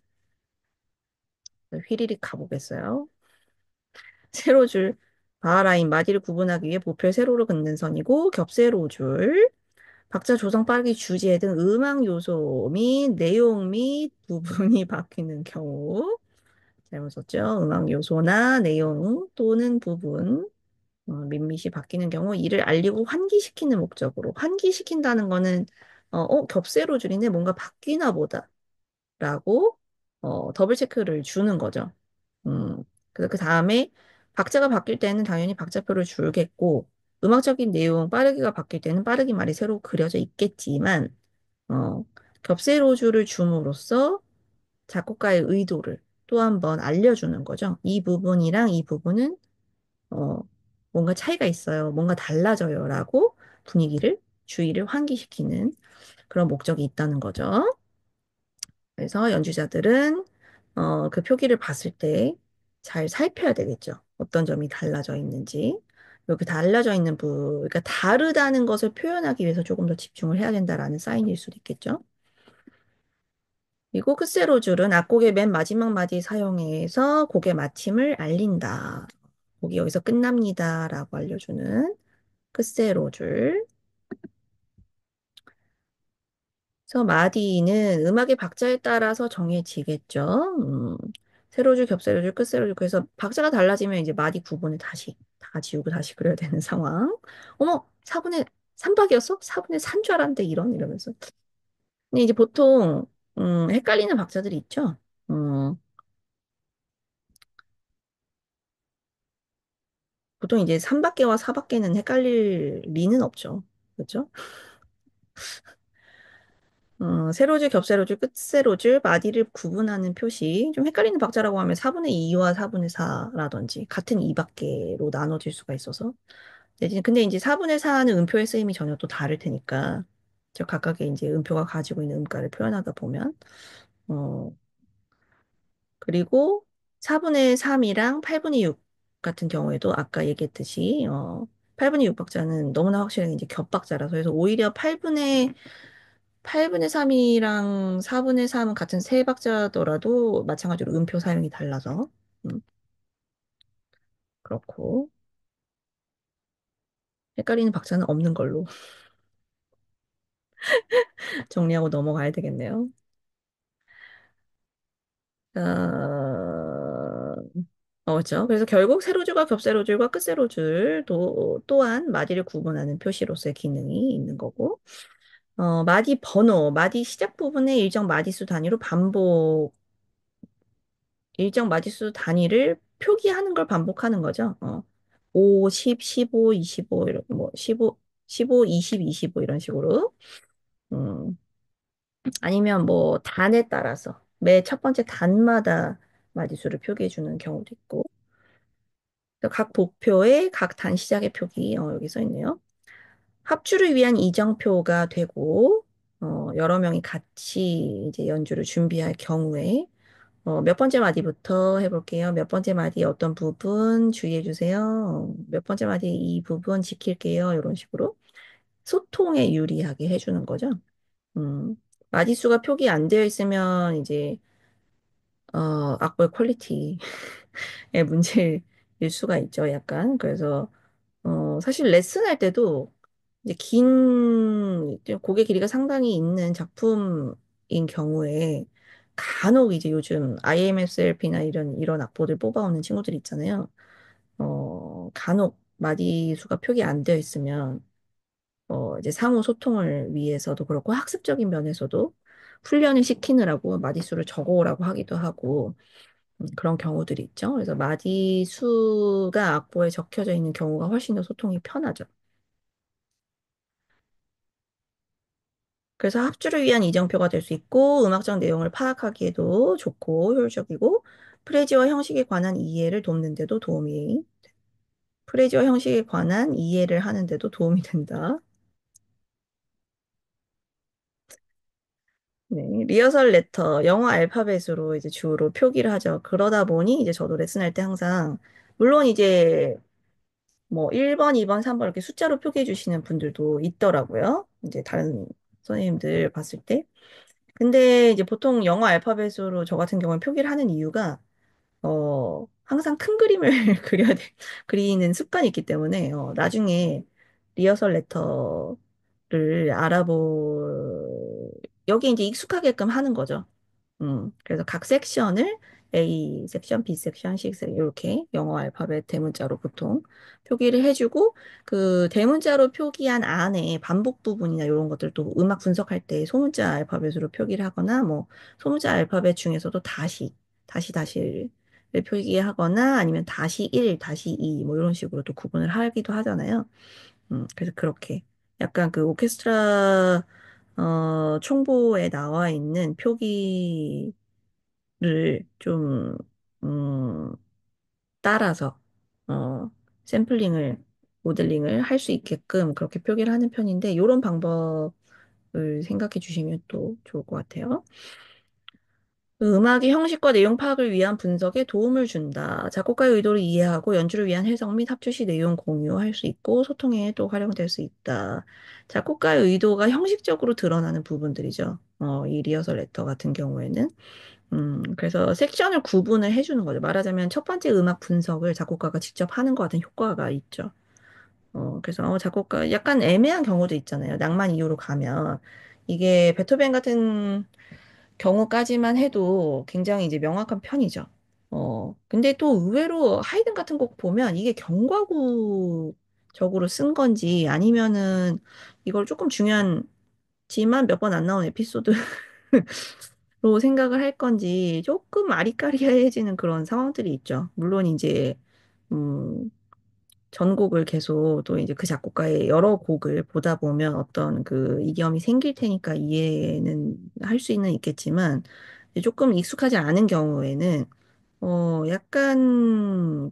휘리릭 가보겠어요. 세로줄, 바라인, 마디를 구분하기 위해 보표에 세로로 긋는 선이고 겹세로줄. 박자 조성 빠르기 주제 등 음악 요소 및 내용 및 부분이 바뀌는 경우 잘못 썼죠. 음악 요소나 내용 또는 부분 밋밋이 바뀌는 경우 이를 알리고 환기시키는 목적으로 환기시킨다는 거는 겹세로 줄이네 뭔가 바뀌나 보다라고 더블 체크를 주는 거죠. 음, 그래서 그 다음에 박자가 바뀔 때는 당연히 박자표를 줄겠고 음악적인 내용 빠르기가 바뀔 때는 빠르게 말이 새로 그려져 있겠지만 어, 겹세로줄을 줌으로써 작곡가의 의도를 또 한 번 알려주는 거죠. 이 부분이랑 이 부분은 어, 뭔가 차이가 있어요. 뭔가 달라져요라고 분위기를 주의를 환기시키는 그런 목적이 있다는 거죠. 그래서 연주자들은 그 표기를 봤을 때 잘 살펴야 되겠죠. 어떤 점이 달라져 있는지. 이렇게 달라져 있는 그러니까 다르다는 것을 표현하기 위해서 조금 더 집중을 해야 된다라는 사인일 수도 있겠죠. 그리고 끝세로줄은 앞곡의 맨 마지막 마디 사용해서 곡의 마침을 알린다. 곡이 여기서 끝납니다. 라고 알려주는 끝세로줄. 그래서 마디는 음악의 박자에 따라서 정해지겠죠. 세로줄, 겹세로줄, 끝세로줄. 그래서 박자가 달라지면 이제 마디 구분을 다시 다 지우고 다시 그려야 되는 상황. 어머, 4분의 3박이었어? 4분의 3 줄 알았는데 이러면서. 근데 이제 보통 헷갈리는 박자들이 있죠. 보통 이제 3박계와 4박계는 헷갈릴 리는 없죠. 그렇죠? 세로줄, 겹세로줄, 끝세로줄, 마디를 구분하는 표시. 좀 헷갈리는 박자라고 하면 4분의 2와 4분의 4라든지 같은 2박계로 나눠질 수가 있어서. 근데 이제 4분의 4는 음표의 쓰임이 전혀 또 다를 테니까. 저 각각의 이제 음표가 가지고 있는 음가를 표현하다 보면. 어, 그리고 4분의 3이랑 8분의 6 같은 경우에도 아까 얘기했듯이, 8분의 6박자는 너무나 확실하게 이제 겹박자라서. 그래서 오히려 8분의 3이랑 4분의 3은 같은 세 박자더라도 마찬가지로 음표 사용이 달라서 음, 그렇고 헷갈리는 박자는 없는 걸로 정리하고 넘어가야 되겠네요. 그렇죠. 그래서 결국 세로줄과 겹세로줄과 끝세로줄 또한 마디를 구분하는 표시로서의 기능이 있는 거고, 마디 번호, 마디 시작 부분의 일정 마디수 단위를 표기하는 걸 반복하는 거죠. 5, 10, 15, 25, 이렇게 뭐, 15, 20, 25 이런 식으로. 음, 아니면 뭐, 단에 따라서 매 첫 번째 단마다 마디수를 표기해 주는 경우도 있고. 그래서 각 복표의 각 단 시작의 표기, 여기 써 있네요. 합주를 위한 이정표가 되고, 여러 명이 같이 이제 연주를 준비할 경우에 몇 번째 마디부터 해볼게요. 몇 번째 마디 어떤 부분 주의해 주세요. 몇 번째 마디 이 부분 지킬게요. 이런 식으로 소통에 유리하게 해주는 거죠. 음, 마디수가 표기 안 되어 있으면 이제 악보의 퀄리티의 문제일 수가 있죠. 약간. 그래서 사실 레슨할 때도 이제 좀 곡의 길이가 상당히 있는 작품인 경우에 간혹 이제 요즘 IMSLP나 이런 악보들 뽑아오는 친구들 있잖아요. 간혹 마디수가 표기 안 되어 있으면 이제 상호 소통을 위해서도 그렇고 학습적인 면에서도 훈련을 시키느라고 마디수를 적어오라고 하기도 하고 그런 경우들이 있죠. 그래서 마디수가 악보에 적혀져 있는 경우가 훨씬 더 소통이 편하죠. 그래서 합주를 위한 이정표가 될 수 있고 음악적 내용을 파악하기에도 좋고 효율적이고 프레지와 형식에 관한 이해를 돕는 데도 프레지와 형식에 관한 이해를 하는 데도 도움이 된다. 네, 리허설 레터, 영어 알파벳으로 이제 주로 표기를 하죠. 그러다 보니 이제 저도 레슨할 때 항상 물론 이제 뭐 1번, 2번, 3번 이렇게 숫자로 표기해 주시는 분들도 있더라고요. 이제 다른 선생님들 봤을 때. 근데 이제 보통 영어 알파벳으로 저 같은 경우는 표기를 하는 이유가 항상 큰 그림을 그리는 습관이 있기 때문에, 나중에 리허설 레터를 여기 이제 익숙하게끔 하는 거죠. 그래서 각 섹션을 A 섹션, B 섹션, C 섹션 이렇게 영어 알파벳 대문자로 보통 표기를 해주고 그 대문자로 표기한 안에 반복 부분이나 이런 것들도 음악 분석할 때 소문자 알파벳으로 표기를 하거나 뭐 소문자 알파벳 중에서도 다시를 표기하거나 아니면 다시 1, 다시 2 뭐 이런 식으로 또 구분을 하기도 하잖아요. 그래서 그렇게 약간 그 오케스트라 총보에 나와 있는 표기를 좀 음, 따라서 어, 샘플링을 모델링을 할 수 있게끔 그렇게 표기를 하는 편인데 이런 방법을 생각해 주시면 또 좋을 것 같아요. 음악의 형식과 내용 파악을 위한 분석에 도움을 준다. 작곡가의 의도를 이해하고 연주를 위한 해석 및 합주 시 내용 공유할 수 있고 소통에 또 활용될 수 있다. 작곡가의 의도가 형식적으로 드러나는 부분들이죠. 이 리허설 레터 같은 경우에는. 그래서 섹션을 구분을 해주는 거죠. 말하자면 첫 번째 음악 분석을 작곡가가 직접 하는 것 같은 효과가 있죠. 그래서 작곡가 약간 애매한 경우도 있잖아요. 낭만 이후로 가면 이게 베토벤 같은 경우까지만 해도 굉장히 이제 명확한 편이죠. 근데 또 의외로 하이든 같은 곡 보면 이게 경과구적으로 쓴 건지 아니면은 이걸 조금 중요한지만 몇 번 안 나온 에피소드로 생각을 할 건지 조금 아리까리해지는 그런 상황들이 있죠. 물론 이제 음, 전곡을 계속 또 이제 그 작곡가의 여러 곡을 보다 보면 어떤 그 이견이 생길 테니까 이해는 할 수는 있겠지만 이제 조금 익숙하지 않은 경우에는 약간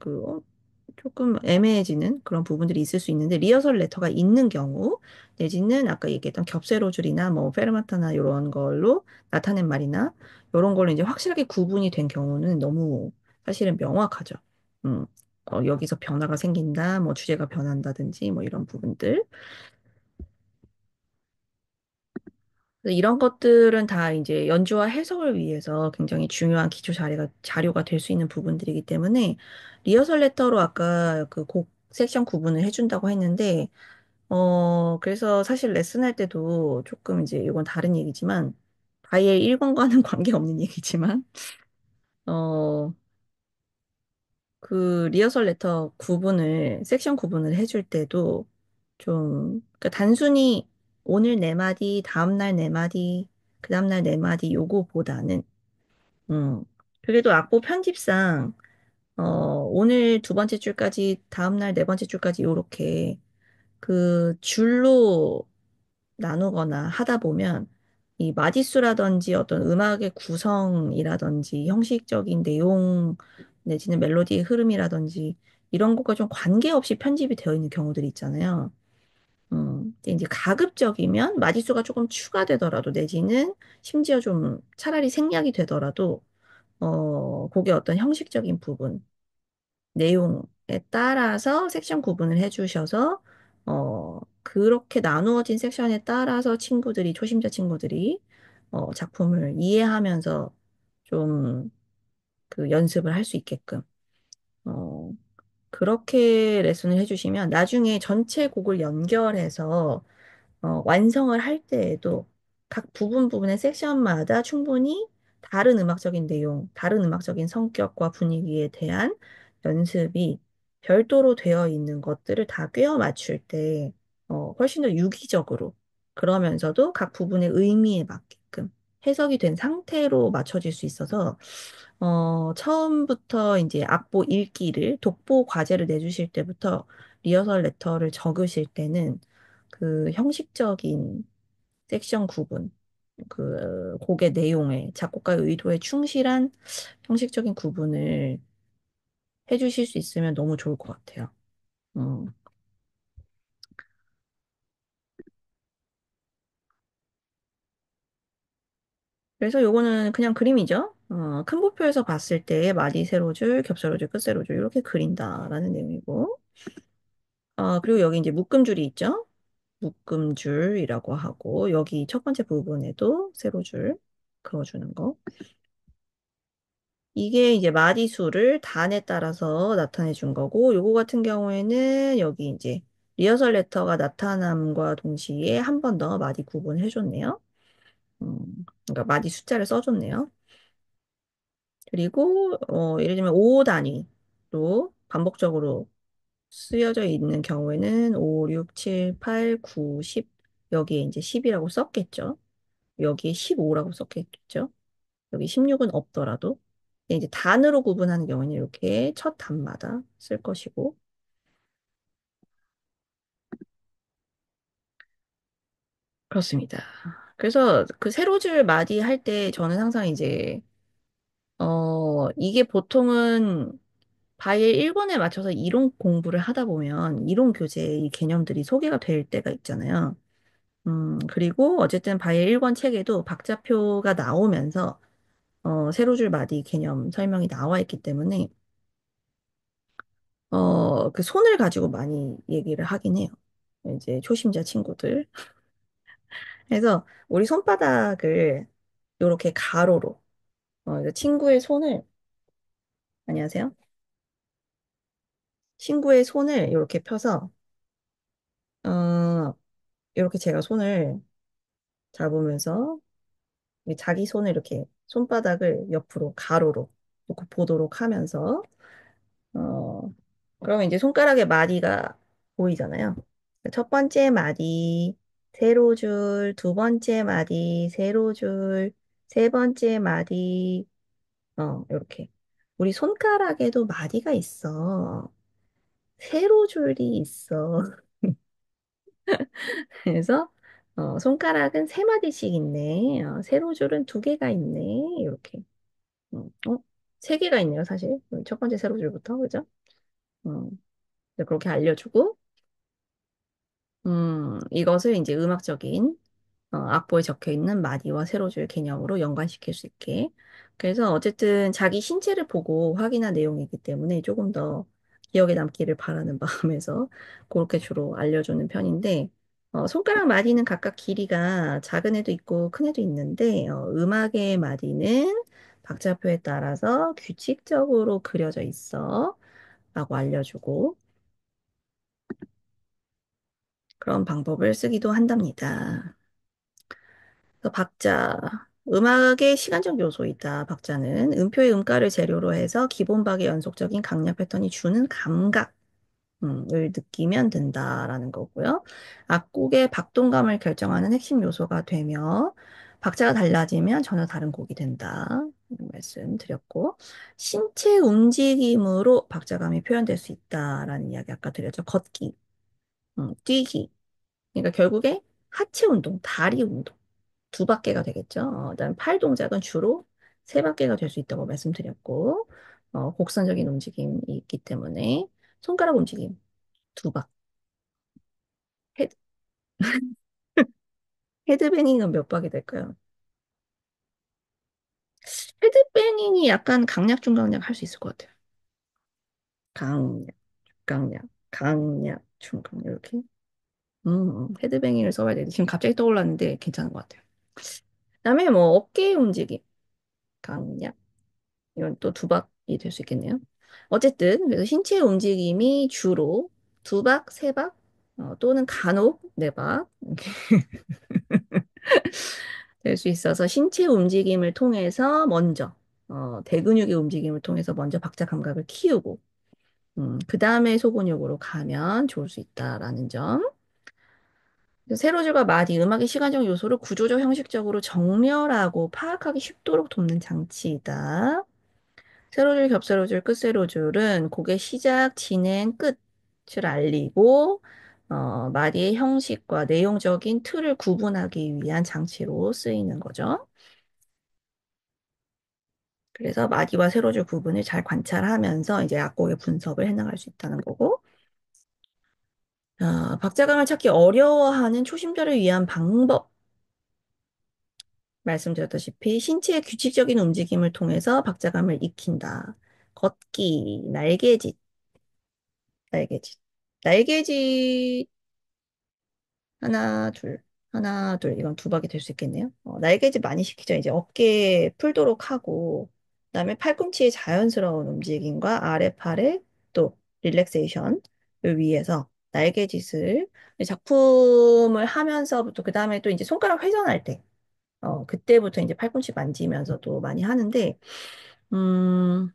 조금 애매해지는 그런 부분들이 있을 수 있는데 리허설 레터가 있는 경우 내지는 아까 얘기했던 겹세로줄이나 뭐 페르마타나 이런 걸로 나타낸 말이나 이런 걸로 이제 확실하게 구분이 된 경우는 너무 사실은 명확하죠. 음. 여기서 변화가 생긴다, 뭐 주제가 변한다든지 뭐 이런 부분들. 그래서 이런 것들은 다 이제 연주와 해석을 위해서 굉장히 중요한 기초 자료가 될 수 있는 부분들이기 때문에 리허설 레터로 아까 그 곡 섹션 구분을 해준다고 했는데, 그래서 사실 레슨할 때도 조금 이제 이건 다른 얘기지만, 바이엘 1번과는 관계없는 얘기지만, 어, 그 리허설 레터 구분을, 섹션 구분을 해줄 때도 좀, 그러니까 단순히 오늘 네 마디, 다음날 네 마디, 그 다음날 네 마디 요거보다는, 그래도 악보 편집상, 오늘 두 번째 줄까지, 다음날 네 번째 줄까지 요렇게 그 줄로 나누거나 하다 보면 이 마디수라든지 어떤 음악의 구성이라든지 형식적인 내용 내지는 멜로디의 흐름이라든지 이런 것과 좀 관계없이 편집이 되어 있는 경우들이 있잖아요. 근데 이제 가급적이면 마디수가 조금 추가되더라도 내지는 심지어 좀 차라리 생략이 되더라도 곡의 어떤 형식적인 부분 내용에 따라서 섹션 구분을 해주셔서, 그렇게 나누어진 섹션에 따라서 초심자 친구들이, 작품을 이해하면서 좀 그 연습을 할 수 있게끔, 어, 그렇게 레슨을 해주시면 나중에 전체 곡을 연결해서 완성을 할 때에도 각 부분의 섹션마다 충분히 다른 음악적인 내용, 다른 음악적인 성격과 분위기에 대한 연습이 별도로 되어 있는 것들을 다 꿰어 맞출 때 훨씬 더 유기적으로 그러면서도 각 부분의 의미에 맞게끔 해석이 된 상태로 맞춰질 수 있어서 처음부터 이제 악보 읽기를 독보 과제를 내주실 때부터 리허설 레터를 적으실 때는 그 형식적인 섹션 구분, 그 곡의 내용에 작곡가의 의도에 충실한 형식적인 구분을 해주실 수 있으면 너무 좋을 것 같아요. 음. 그래서 요거는 그냥 그림이죠. 큰 부표에서 봤을 때 마디 세로줄, 겹세로줄, 끝세로줄 이렇게 그린다라는 내용이고, 그리고 여기 이제 묶음줄이 있죠. 묶음줄이라고 하고 여기 첫 번째 부분에도 세로줄 그어주는 거. 이게 이제 마디수를 단에 따라서 나타내 준 거고, 요거 같은 경우에는 여기 이제 리허설 레터가 나타남과 동시에 한 번 더 마디 구분해 줬네요. 그러니까 마디 숫자를 써줬네요. 그리고 예를 들면 5 단위로 반복적으로 쓰여져 있는 경우에는 5, 6, 7, 8, 9, 10 여기에 이제 10이라고 썼겠죠. 여기에 15라고 썼겠죠. 여기 16은 없더라도 이제 단으로 구분하는 경우는 이렇게 첫 단마다 쓸 것이고 그렇습니다. 그래서 그 세로줄 마디 할 때 저는 항상 이제 이게 보통은 바이엘 1권에 맞춰서 이론 공부를 하다 보면 이론 교재의 이 개념들이 소개가 될 때가 있잖아요. 그리고 어쨌든 바이엘 1권 책에도 박자표가 나오면서 세로줄 마디 개념 설명이 나와 있기 때문에, 그 손을 가지고 많이 얘기를 하긴 해요. 이제 초심자 친구들. 그래서 우리 손바닥을 이렇게 가로로, 그래서 친구의 손을, 안녕하세요. 친구의 손을 이렇게 펴서, 어, 이렇게 제가 손을 잡으면서 자기 손을 이렇게 손바닥을 옆으로 가로로 놓고 보도록 하면서 어 그러면 이제 손가락의 마디가 보이잖아요. 첫 번째 마디 세로줄, 두 번째 마디 세로줄, 세 번째 마디 이렇게 우리 손가락에도 마디가 있어. 세로줄이 있어. 그래서 손가락은 세 마디씩 있네. 세로줄은 두 개가 있네. 이렇게. 어? 세 개가 있네요, 사실. 첫 번째 세로줄부터, 그죠? 음, 이제 그렇게 알려주고, 이것을 이제 음악적인 악보에 적혀 있는 마디와 세로줄 개념으로 연관시킬 수 있게. 그래서 어쨌든 자기 신체를 보고 확인한 내용이기 때문에 조금 더 기억에 남기를 바라는 마음에서 그렇게 주로 알려주는 편인데, 손가락 마디는 각각 길이가 작은 애도 있고 큰 애도 있는데, 음악의 마디는 박자표에 따라서 규칙적으로 그려져 있어. 라고 알려주고, 그런 방법을 쓰기도 한답니다. 그래서 박자, 음악의 시간적 요소이다. 박자는 음표의 음가를 재료로 해서 기본박의 연속적인 강약 패턴이 주는 감각을 느끼면 된다라는 거고요. 악곡의 박동감을 결정하는 핵심 요소가 되며 박자가 달라지면 전혀 다른 곡이 된다. 이런 말씀 드렸고 신체 움직임으로 박자감이 표현될 수 있다라는 이야기 아까 드렸죠. 걷기, 뛰기. 그러니까 결국에 하체 운동, 다리 운동. 두 바퀴가 되겠죠. 그다음 팔 동작은 주로 세 바퀴가 될 수 있다고 말씀드렸고, 곡선적인 움직임이 있기 때문에 손가락 움직임 두 박. 헤드, 헤드뱅잉은 몇 박이 될까요? 헤드뱅잉이 약간 강약 중강약 할 수 있을 것 같아요. 강약, 강약, 강약, 중강약 이렇게. 헤드뱅잉을 써봐야 돼. 지금 갑자기 떠올랐는데 괜찮은 것 같아요. 그다음에 뭐 어깨 움직임, 강약. 이건 또 두 박이 될 수 있겠네요. 어쨌든 그래서 신체 움직임이 주로 두 박, 세 박, 또는 간혹 네 박 이렇게 될 수 있어서 신체 움직임을 통해서 먼저 대근육의 움직임을 통해서 먼저 박자 감각을 키우고 그 다음에 소근육으로 가면 좋을 수 있다라는 점. 그래서 세로줄과 마디, 음악의 시간적 요소를 구조적 형식적으로 정렬하고 파악하기 쉽도록 돕는 장치이다. 세로줄, 겹세로줄, 끝세로줄은 곡의 시작, 진행, 끝을 알리고 마디의 형식과 내용적인 틀을 구분하기 위한 장치로 쓰이는 거죠. 그래서 마디와 세로줄 구분을 잘 관찰하면서 이제 악곡의 분석을 해나갈 수 있다는 거고, 박자감을 찾기 어려워하는 초심자를 위한 방법, 말씀드렸다시피 신체의 규칙적인 움직임을 통해서 박자감을 익힌다. 걷기, 날개짓, 날개짓. 날개짓 하나, 둘, 하나, 둘. 이건 두 박이 될 수 있겠네요. 날개짓 많이 시키죠. 이제 어깨 풀도록 하고, 그다음에 팔꿈치의 자연스러운 움직임과 아랫팔의 또 릴렉세이션을 위해서 날개짓을 작품을 하면서부터 그다음에 또 이제 손가락 회전할 때, 그때부터 이제 팔꿈치 만지면서도 많이 하는데, 음,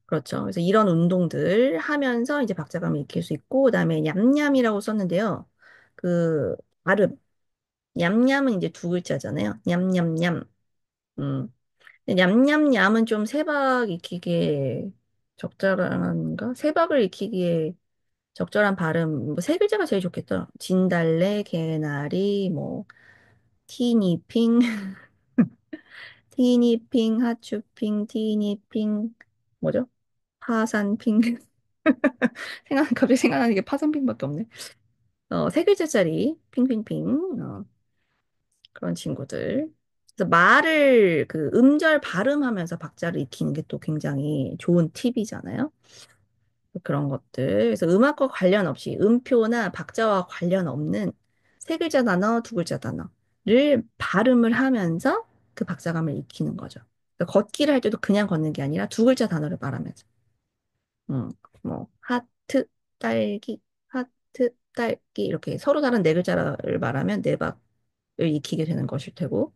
그렇죠. 그래서 이런 운동들 하면서 이제 박자감을 익힐 수 있고, 그다음에 냠냠이라고 썼는데요. 그 발음. 냠냠은 이제 두 글자잖아요. 냠냠냠. 음. 근데 냠냠냠은 좀 세박 익히기에 적절한가? 세박을 익히기에 적절한 발음. 뭐 세 글자가 제일 좋겠다. 진달래, 개나리, 뭐 티니핑, 티니핑, 하츄핑, 티니핑, 뭐죠? 파산핑. 갑자기 생각나는 게 파산핑밖에 없네. 세 글자짜리 핑핑핑. 그런 친구들. 그래서 말을 그 음절 발음하면서 박자를 익히는 게 또 굉장히 좋은 팁이잖아요. 그런 것들. 그래서 음악과 관련 없이 음표나 박자와 관련 없는 세 글자 단어, 두 글자 단어를 발음을 하면서 그 박자감을 익히는 거죠. 그러니까 걷기를 할 때도 그냥 걷는 게 아니라 두 글자 단어를 말하면서. 음, 뭐, 하트, 딸기, 하트, 딸기, 이렇게 서로 다른 네 글자를 말하면 네 박을 익히게 되는 것일 테고,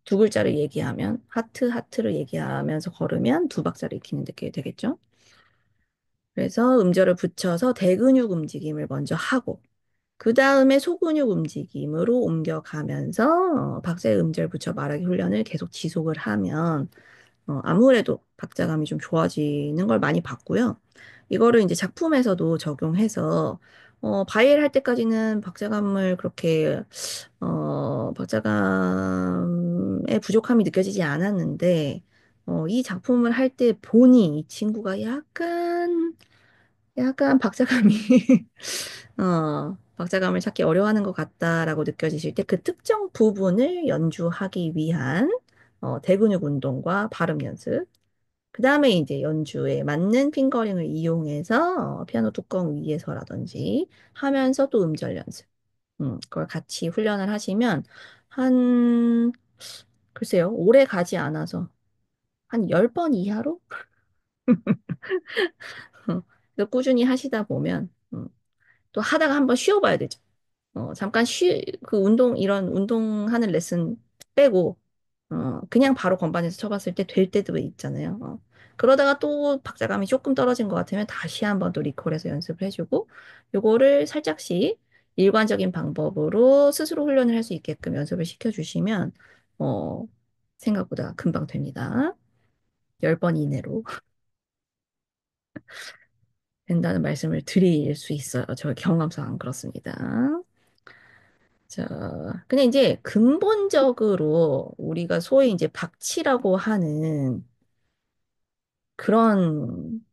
두 글자를 얘기하면, 하트, 하트를 얘기하면서 걸으면 두 박자를 익히는 게 되겠죠. 그래서 음절을 붙여서 대근육 움직임을 먼저 하고, 그 다음에 소근육 움직임으로 옮겨가면서 박자의 음절 붙여 말하기 훈련을 계속 지속을 하면 아무래도 박자감이 좀 좋아지는 걸 많이 봤고요. 이거를 이제 작품에서도 적용해서 바이엘 할 때까지는 박자감을 그렇게 박자감의 부족함이 느껴지지 않았는데 이 작품을 할 때 보니 이 친구가 약간 박자감이 박자감을 찾기 어려워하는 것 같다라고 느껴지실 때 그 특정 부분을 연주하기 위한 대근육 운동과 발음 연습. 그 다음에 이제 연주에 맞는 핑거링을 이용해서 피아노 뚜껑 위에서라든지 하면서 또 음절 연습. 그걸 같이 훈련을 하시면 한, 글쎄요, 오래 가지 않아서 한 10번 이하로 그래서 꾸준히 하시다 보면 또 하다가 한번 쉬어봐야 되죠. 잠깐 그 이런 운동하는 레슨 빼고, 그냥 바로 건반에서 쳐봤을 때 될 때도 있잖아요. 그러다가 또 박자감이 조금 떨어진 것 같으면 다시 한번 또 리콜해서 연습을 해주고, 요거를 살짝씩 일관적인 방법으로 스스로 훈련을 할 수 있게끔 연습을 시켜주시면, 어, 생각보다 금방 됩니다. 10번 이내로 된다는 말씀을 드릴 수 있어요. 저 경험상 그렇습니다. 자, 근데 이제 근본적으로 우리가 소위 이제 박치라고 하는 그런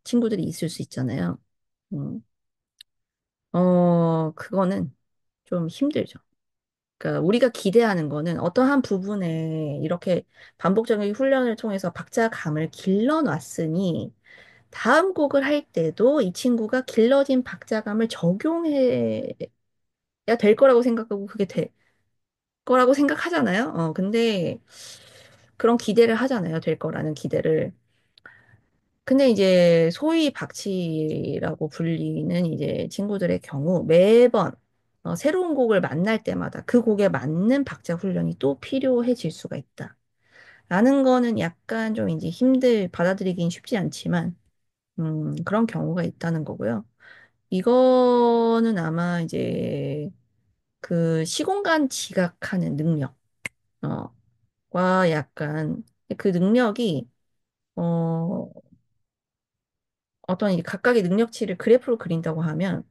친구들이 있을 수 있잖아요. 음, 그거는 좀 힘들죠. 그러니까 우리가 기대하는 거는 어떠한 부분에 이렇게 반복적인 훈련을 통해서 박자감을 길러놨으니 다음 곡을 할 때도 이 친구가 길러진 박자감을 적용해야 될 거라고 생각하고 그게 돼. 거라고 생각하잖아요. 근데 그런 기대를 하잖아요. 될 거라는 기대를. 근데 이제 소위 박치라고 불리는 이제 친구들의 경우 매번 새로운 곡을 만날 때마다 그 곡에 맞는 박자 훈련이 또 필요해질 수가 있다. 라는 거는 약간 좀 이제 받아들이긴 쉽지 않지만, 그런 경우가 있다는 거고요. 이거는 아마 이제 그 시공간 지각하는 능력, 어, 과 약간 그 능력이 어, 어떤 이 각각의 능력치를 그래프로 그린다고 하면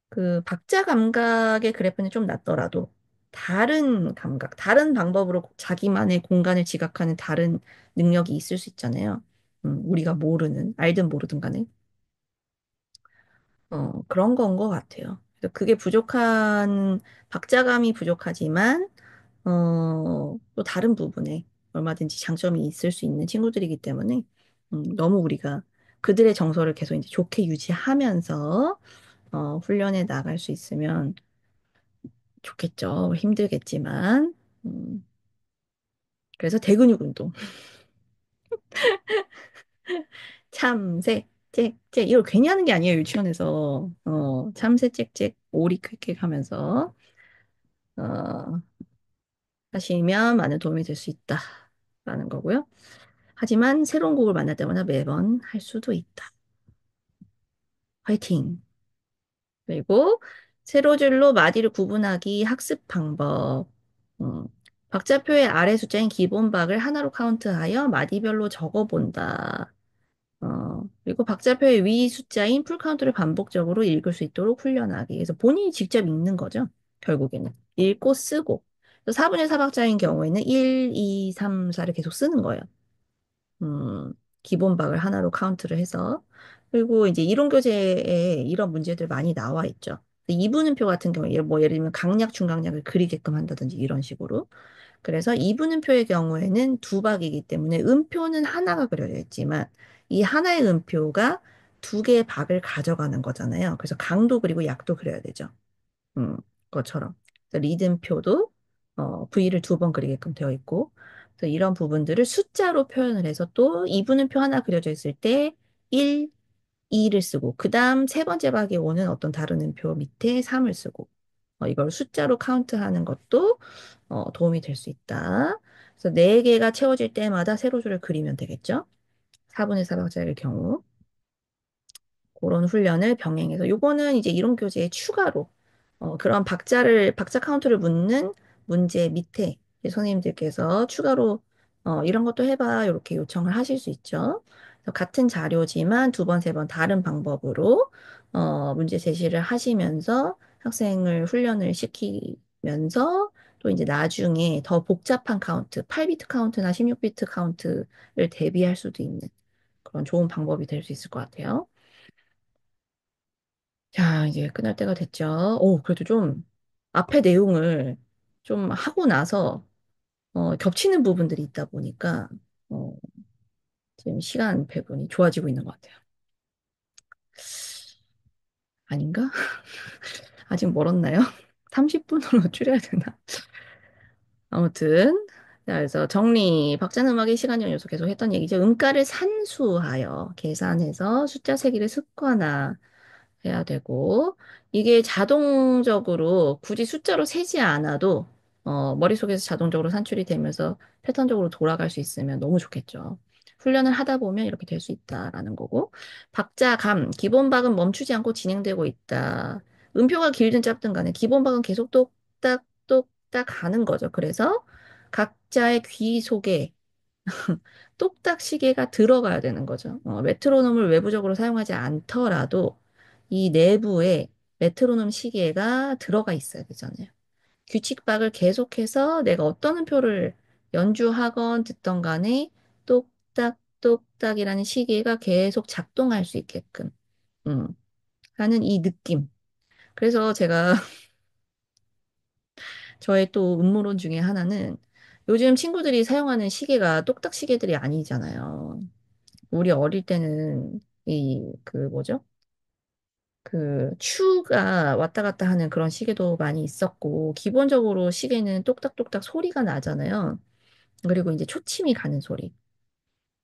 그 박자 감각의 그래프는 좀 낮더라도 다른 감각, 다른 방법으로 자기만의 공간을 지각하는 다른 능력이 있을 수 있잖아요. 우리가 알든 모르든 간에. 그런 건 것 같아요. 그래서 그게 박자감이 부족하지만 또 다른 부분에 얼마든지 장점이 있을 수 있는 친구들이기 때문에 너무 우리가 그들의 정서를 계속 이제 좋게 유지하면서 훈련해 나갈 수 있으면 좋겠죠. 힘들겠지만. 음, 그래서 대근육 운동. 참새, 짹짹. 이걸 괜히 하는 게 아니에요, 유치원에서. 참새, 짹짹, 오리 퀼퀼 하면서, 어, 하시면 많은 도움이 될 수 있다라는 거고요. 하지만 새로운 곡을 만날 때마다 매번 할 수도 있다. 화이팅! 그리고 세로줄로 마디를 구분하기 학습 방법. 음, 박자표의 아래 숫자인 기본박을 하나로 카운트하여 마디별로 적어본다. 그리고 박자표의 위 숫자인 풀카운트를 반복적으로 읽을 수 있도록 훈련하기. 그래서 본인이 직접 읽는 거죠. 결국에는. 읽고 쓰고. 4분의 4박자인 경우에는 1, 2, 3, 4를 계속 쓰는 거예요. 음, 기본박을 하나로 카운트를 해서. 그리고 이제 이론 교재에 이런 문제들 많이 나와 있죠. 이분음표 같은 경우에 예를 들면 강약, 중강약을 그리게끔 한다든지 이런 식으로. 그래서 이분음표의 경우에는 두 박이기 때문에 음표는 하나가 그려져 있지만 이 하나의 음표가 두 개의 박을 가져가는 거잖아요. 그래서 강도 그리고 약도 그려야 되죠. 것처럼. 그래서 리듬표도 V를 두 번 그리게끔 되어 있고, 그래서 이런 부분들을 숫자로 표현을 해서 또 이분음표 하나 그려져 있을 때 1, 2를 쓰고, 그 다음 세 번째 박에 오는 어떤 다른 음표 밑에 3을 쓰고, 이걸 숫자로 카운트하는 것도 도움이 될 수 있다. 그래서 네 개가 채워질 때마다 세로줄을 그리면 되겠죠? 4분의 4박자일 경우. 그런 훈련을 병행해서 요거는 이제 이론 교재에 추가로 그런 박자 카운트를 묻는 문제 밑에 이제 선생님들께서 추가로 이런 것도 해봐 이렇게 요청을 하실 수 있죠. 그래서 같은 자료지만 두 번, 세 번 다른 방법으로 문제 제시를 하시면서 학생을 훈련을 시키면서 또 이제 나중에 더 복잡한 카운트, 8비트 카운트나 16비트 카운트를 대비할 수도 있는 그런 좋은 방법이 될 수 있을 것 같아요. 자, 이제 끝날 때가 됐죠. 오, 그래도 좀 앞에 내용을 좀 하고 나서 겹치는 부분들이 있다 보니까 어, 지금 시간 배분이 좋아지고 있는 것 같아요. 아닌가? 아직 멀었나요? 30분으로 줄여야 되나? 아무튼 자, 그래서 정리, 박자는 음악의 시간 연요소 계속 했던 얘기죠. 음가를 산수하여 계산해서 숫자 세기를 습관화 해야 되고, 이게 자동적으로 굳이 숫자로 세지 않아도, 머릿속에서 자동적으로 산출이 되면서 패턴적으로 돌아갈 수 있으면 너무 좋겠죠. 훈련을 하다 보면 이렇게 될 수 있다라는 거고, 박자, 감, 기본 박은 멈추지 않고 진행되고 있다. 음표가 길든 짧든 간에 기본 박은 계속 똑딱, 똑딱 가는 거죠. 그래서 각자의 귀 속에 똑딱 시계가 들어가야 되는 거죠. 메트로놈을 외부적으로 사용하지 않더라도 이 내부에 메트로놈 시계가 들어가 있어야 되잖아요. 규칙박을 계속해서 내가 어떤 음표를 연주하건 듣던 간에 똑딱 똑딱이라는 시계가 계속 작동할 수 있게끔 음, 하는 이 느낌. 그래서 제가 저의 또 음모론 중에 하나는 요즘 친구들이 사용하는 시계가 똑딱 시계들이 아니잖아요. 우리 어릴 때는 뭐죠? 그 추가 왔다 갔다 하는 그런 시계도 많이 있었고 기본적으로 시계는 똑딱똑딱 소리가 나잖아요. 그리고 이제 초침이 가는 소리.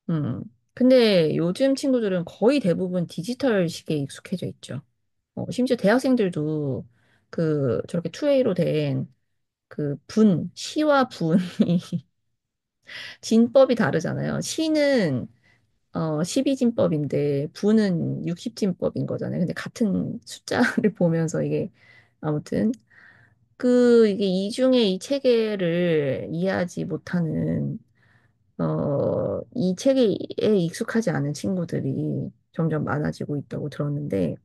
음. 근데 요즘 친구들은 거의 대부분 디지털 시계에 익숙해져 있죠. 심지어 대학생들도 그 저렇게 투웨이로 된 그 시와 분이 진법이 다르잖아요. 시는 12진법인데 부는 60진법인 거잖아요. 근데 같은 숫자를 보면서 이게 아무튼 이게 이중의 이 체계를 이해하지 못하는 이 체계에 익숙하지 않은 친구들이 점점 많아지고 있다고 들었는데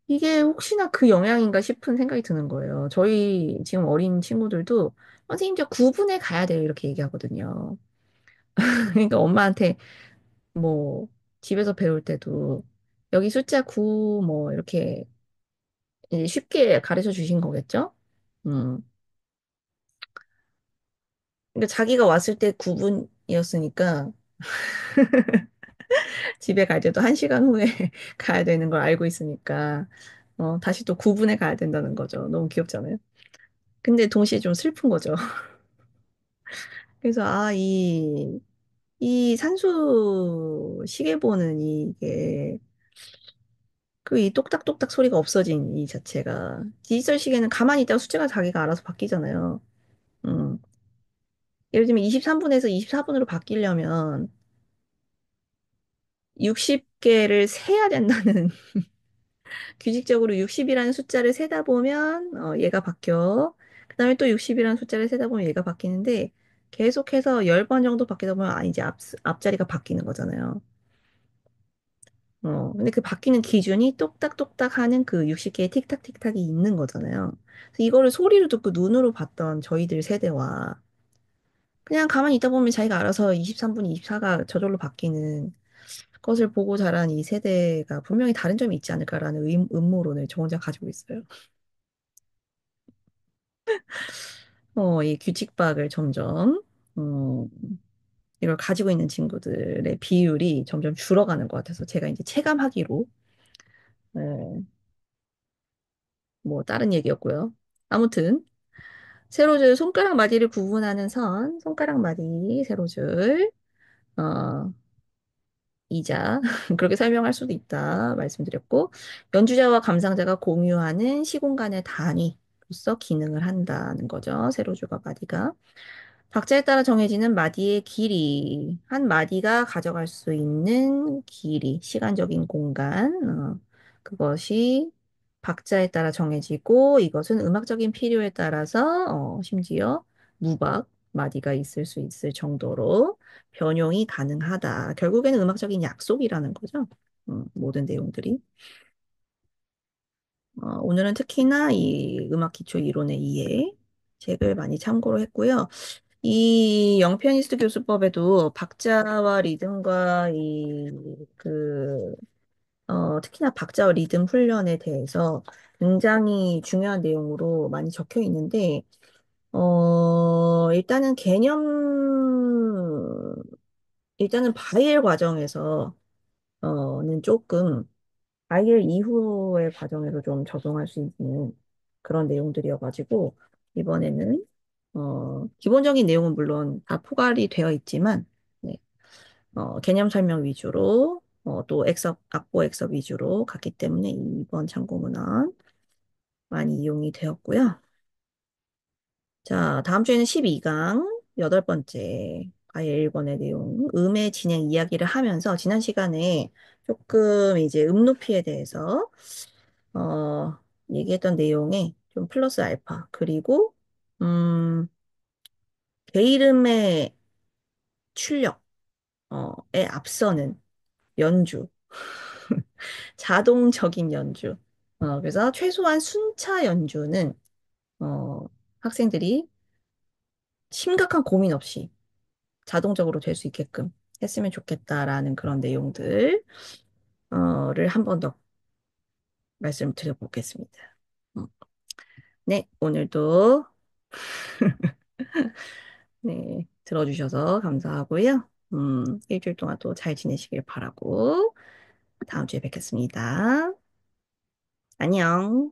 이게 혹시나 그 영향인가 싶은 생각이 드는 거예요. 저희 지금 어린 친구들도 선생님 저 9분에 가야 돼요 이렇게 얘기하거든요. 그러니까 엄마한테 뭐 집에서 배울 때도 여기 숫자 9 뭐 이렇게 이제 쉽게 가르쳐 주신 거겠죠? 음. 그러니까 자기가 왔을 때 9분이었으니까 집에 갈 때도 1시간 후에 가야 되는 걸 알고 있으니까 다시 또 9분에 가야 된다는 거죠. 너무 귀엽잖아요. 근데 동시에 좀 슬픈 거죠. 그래서 이 산수 시계 보는 이게 이 똑딱똑딱 소리가 없어진 이 자체가 디지털 시계는 가만히 있다가 숫자가 자기가 알아서 바뀌잖아요. 음. 예를 들면 23분에서 24분으로 바뀌려면 60개를 세야 된다는 규칙적으로 60이라는 숫자를 세다 보면 얘가 바뀌어. 그다음에 또 60이라는 숫자를 세다 보면 얘가 바뀌는데 계속해서 10번 정도 바뀌다 보면 이제 앞자리가 바뀌는 거잖아요. 근데 그 바뀌는 기준이 똑딱똑딱 하는 그 60개의 틱탁틱탁이 있는 거잖아요. 그래서 이거를 소리로 듣고 눈으로 봤던 저희들 세대와 그냥 가만히 있다 보면 자기가 알아서 23분, 24가 저절로 바뀌는. 것을 보고 자란 이 세대가 분명히 다른 점이 있지 않을까라는 음모론을 저 혼자 가지고 있어요. 이 규칙박을 점점, 음, 이걸 가지고 있는 친구들의 비율이 점점 줄어가는 것 같아서 제가 이제 체감하기로, 네, 뭐, 다른 얘기였고요. 아무튼, 세로줄, 손가락 마디를 구분하는 선, 손가락 마디, 세로줄, 어, 이자, 그렇게 설명할 수도 있다 말씀드렸고, 연주자와 감상자가 공유하는 시공간의 단위로서 기능을 한다는 거죠. 세로줄과 마디가. 박자에 따라 정해지는 마디의 길이, 한 마디가 가져갈 수 있는 길이, 시간적인 공간, 그것이 박자에 따라 정해지고, 이것은 음악적인 필요에 따라서, 심지어 무박, 마디가 있을 수 있을 정도로 변용이 가능하다. 결국에는 음악적인 약속이라는 거죠. 모든 내용들이. 오늘은 특히나 이 음악 기초 이론의 이해 책을 많이 참고로 했고요. 이 영피아니스트 교수법에도 박자와 리듬과 특히나 박자와 리듬 훈련에 대해서 굉장히 중요한 내용으로 많이 적혀 있는데, 일단은 일단은 바이엘 과정에서, 는 조금 바이엘 이후의 과정에서 좀 적용할 수 있는 그런 내용들이어가지고, 이번에는, 기본적인 내용은 물론 다 포괄이 되어 있지만, 네, 개념 설명 위주로, 또 악보 액석 위주로 갔기 때문에 이번 참고문헌 많이 이용이 되었고요. 자, 다음 주에는 12강, 여덟 번째, 아예 1번의 내용, 음의 진행 이야기를 하면서 지난 시간에 조금 이제 높이에 대해서, 어, 얘기했던 내용에 좀 플러스 알파, 그리고, 음, 게이름의 출력, 에 앞서는 연주, 자동적인 연주. 그래서 최소한 순차 연주는, 어, 학생들이 심각한 고민 없이 자동적으로 될 수 있게끔 했으면 좋겠다라는 그런 내용들, 를 한 번 더 말씀드려보겠습니다. 음, 네, 오늘도, 네, 들어주셔서 감사하고요. 일주일 동안 또 잘 지내시길 바라고, 다음 주에 뵙겠습니다. 안녕.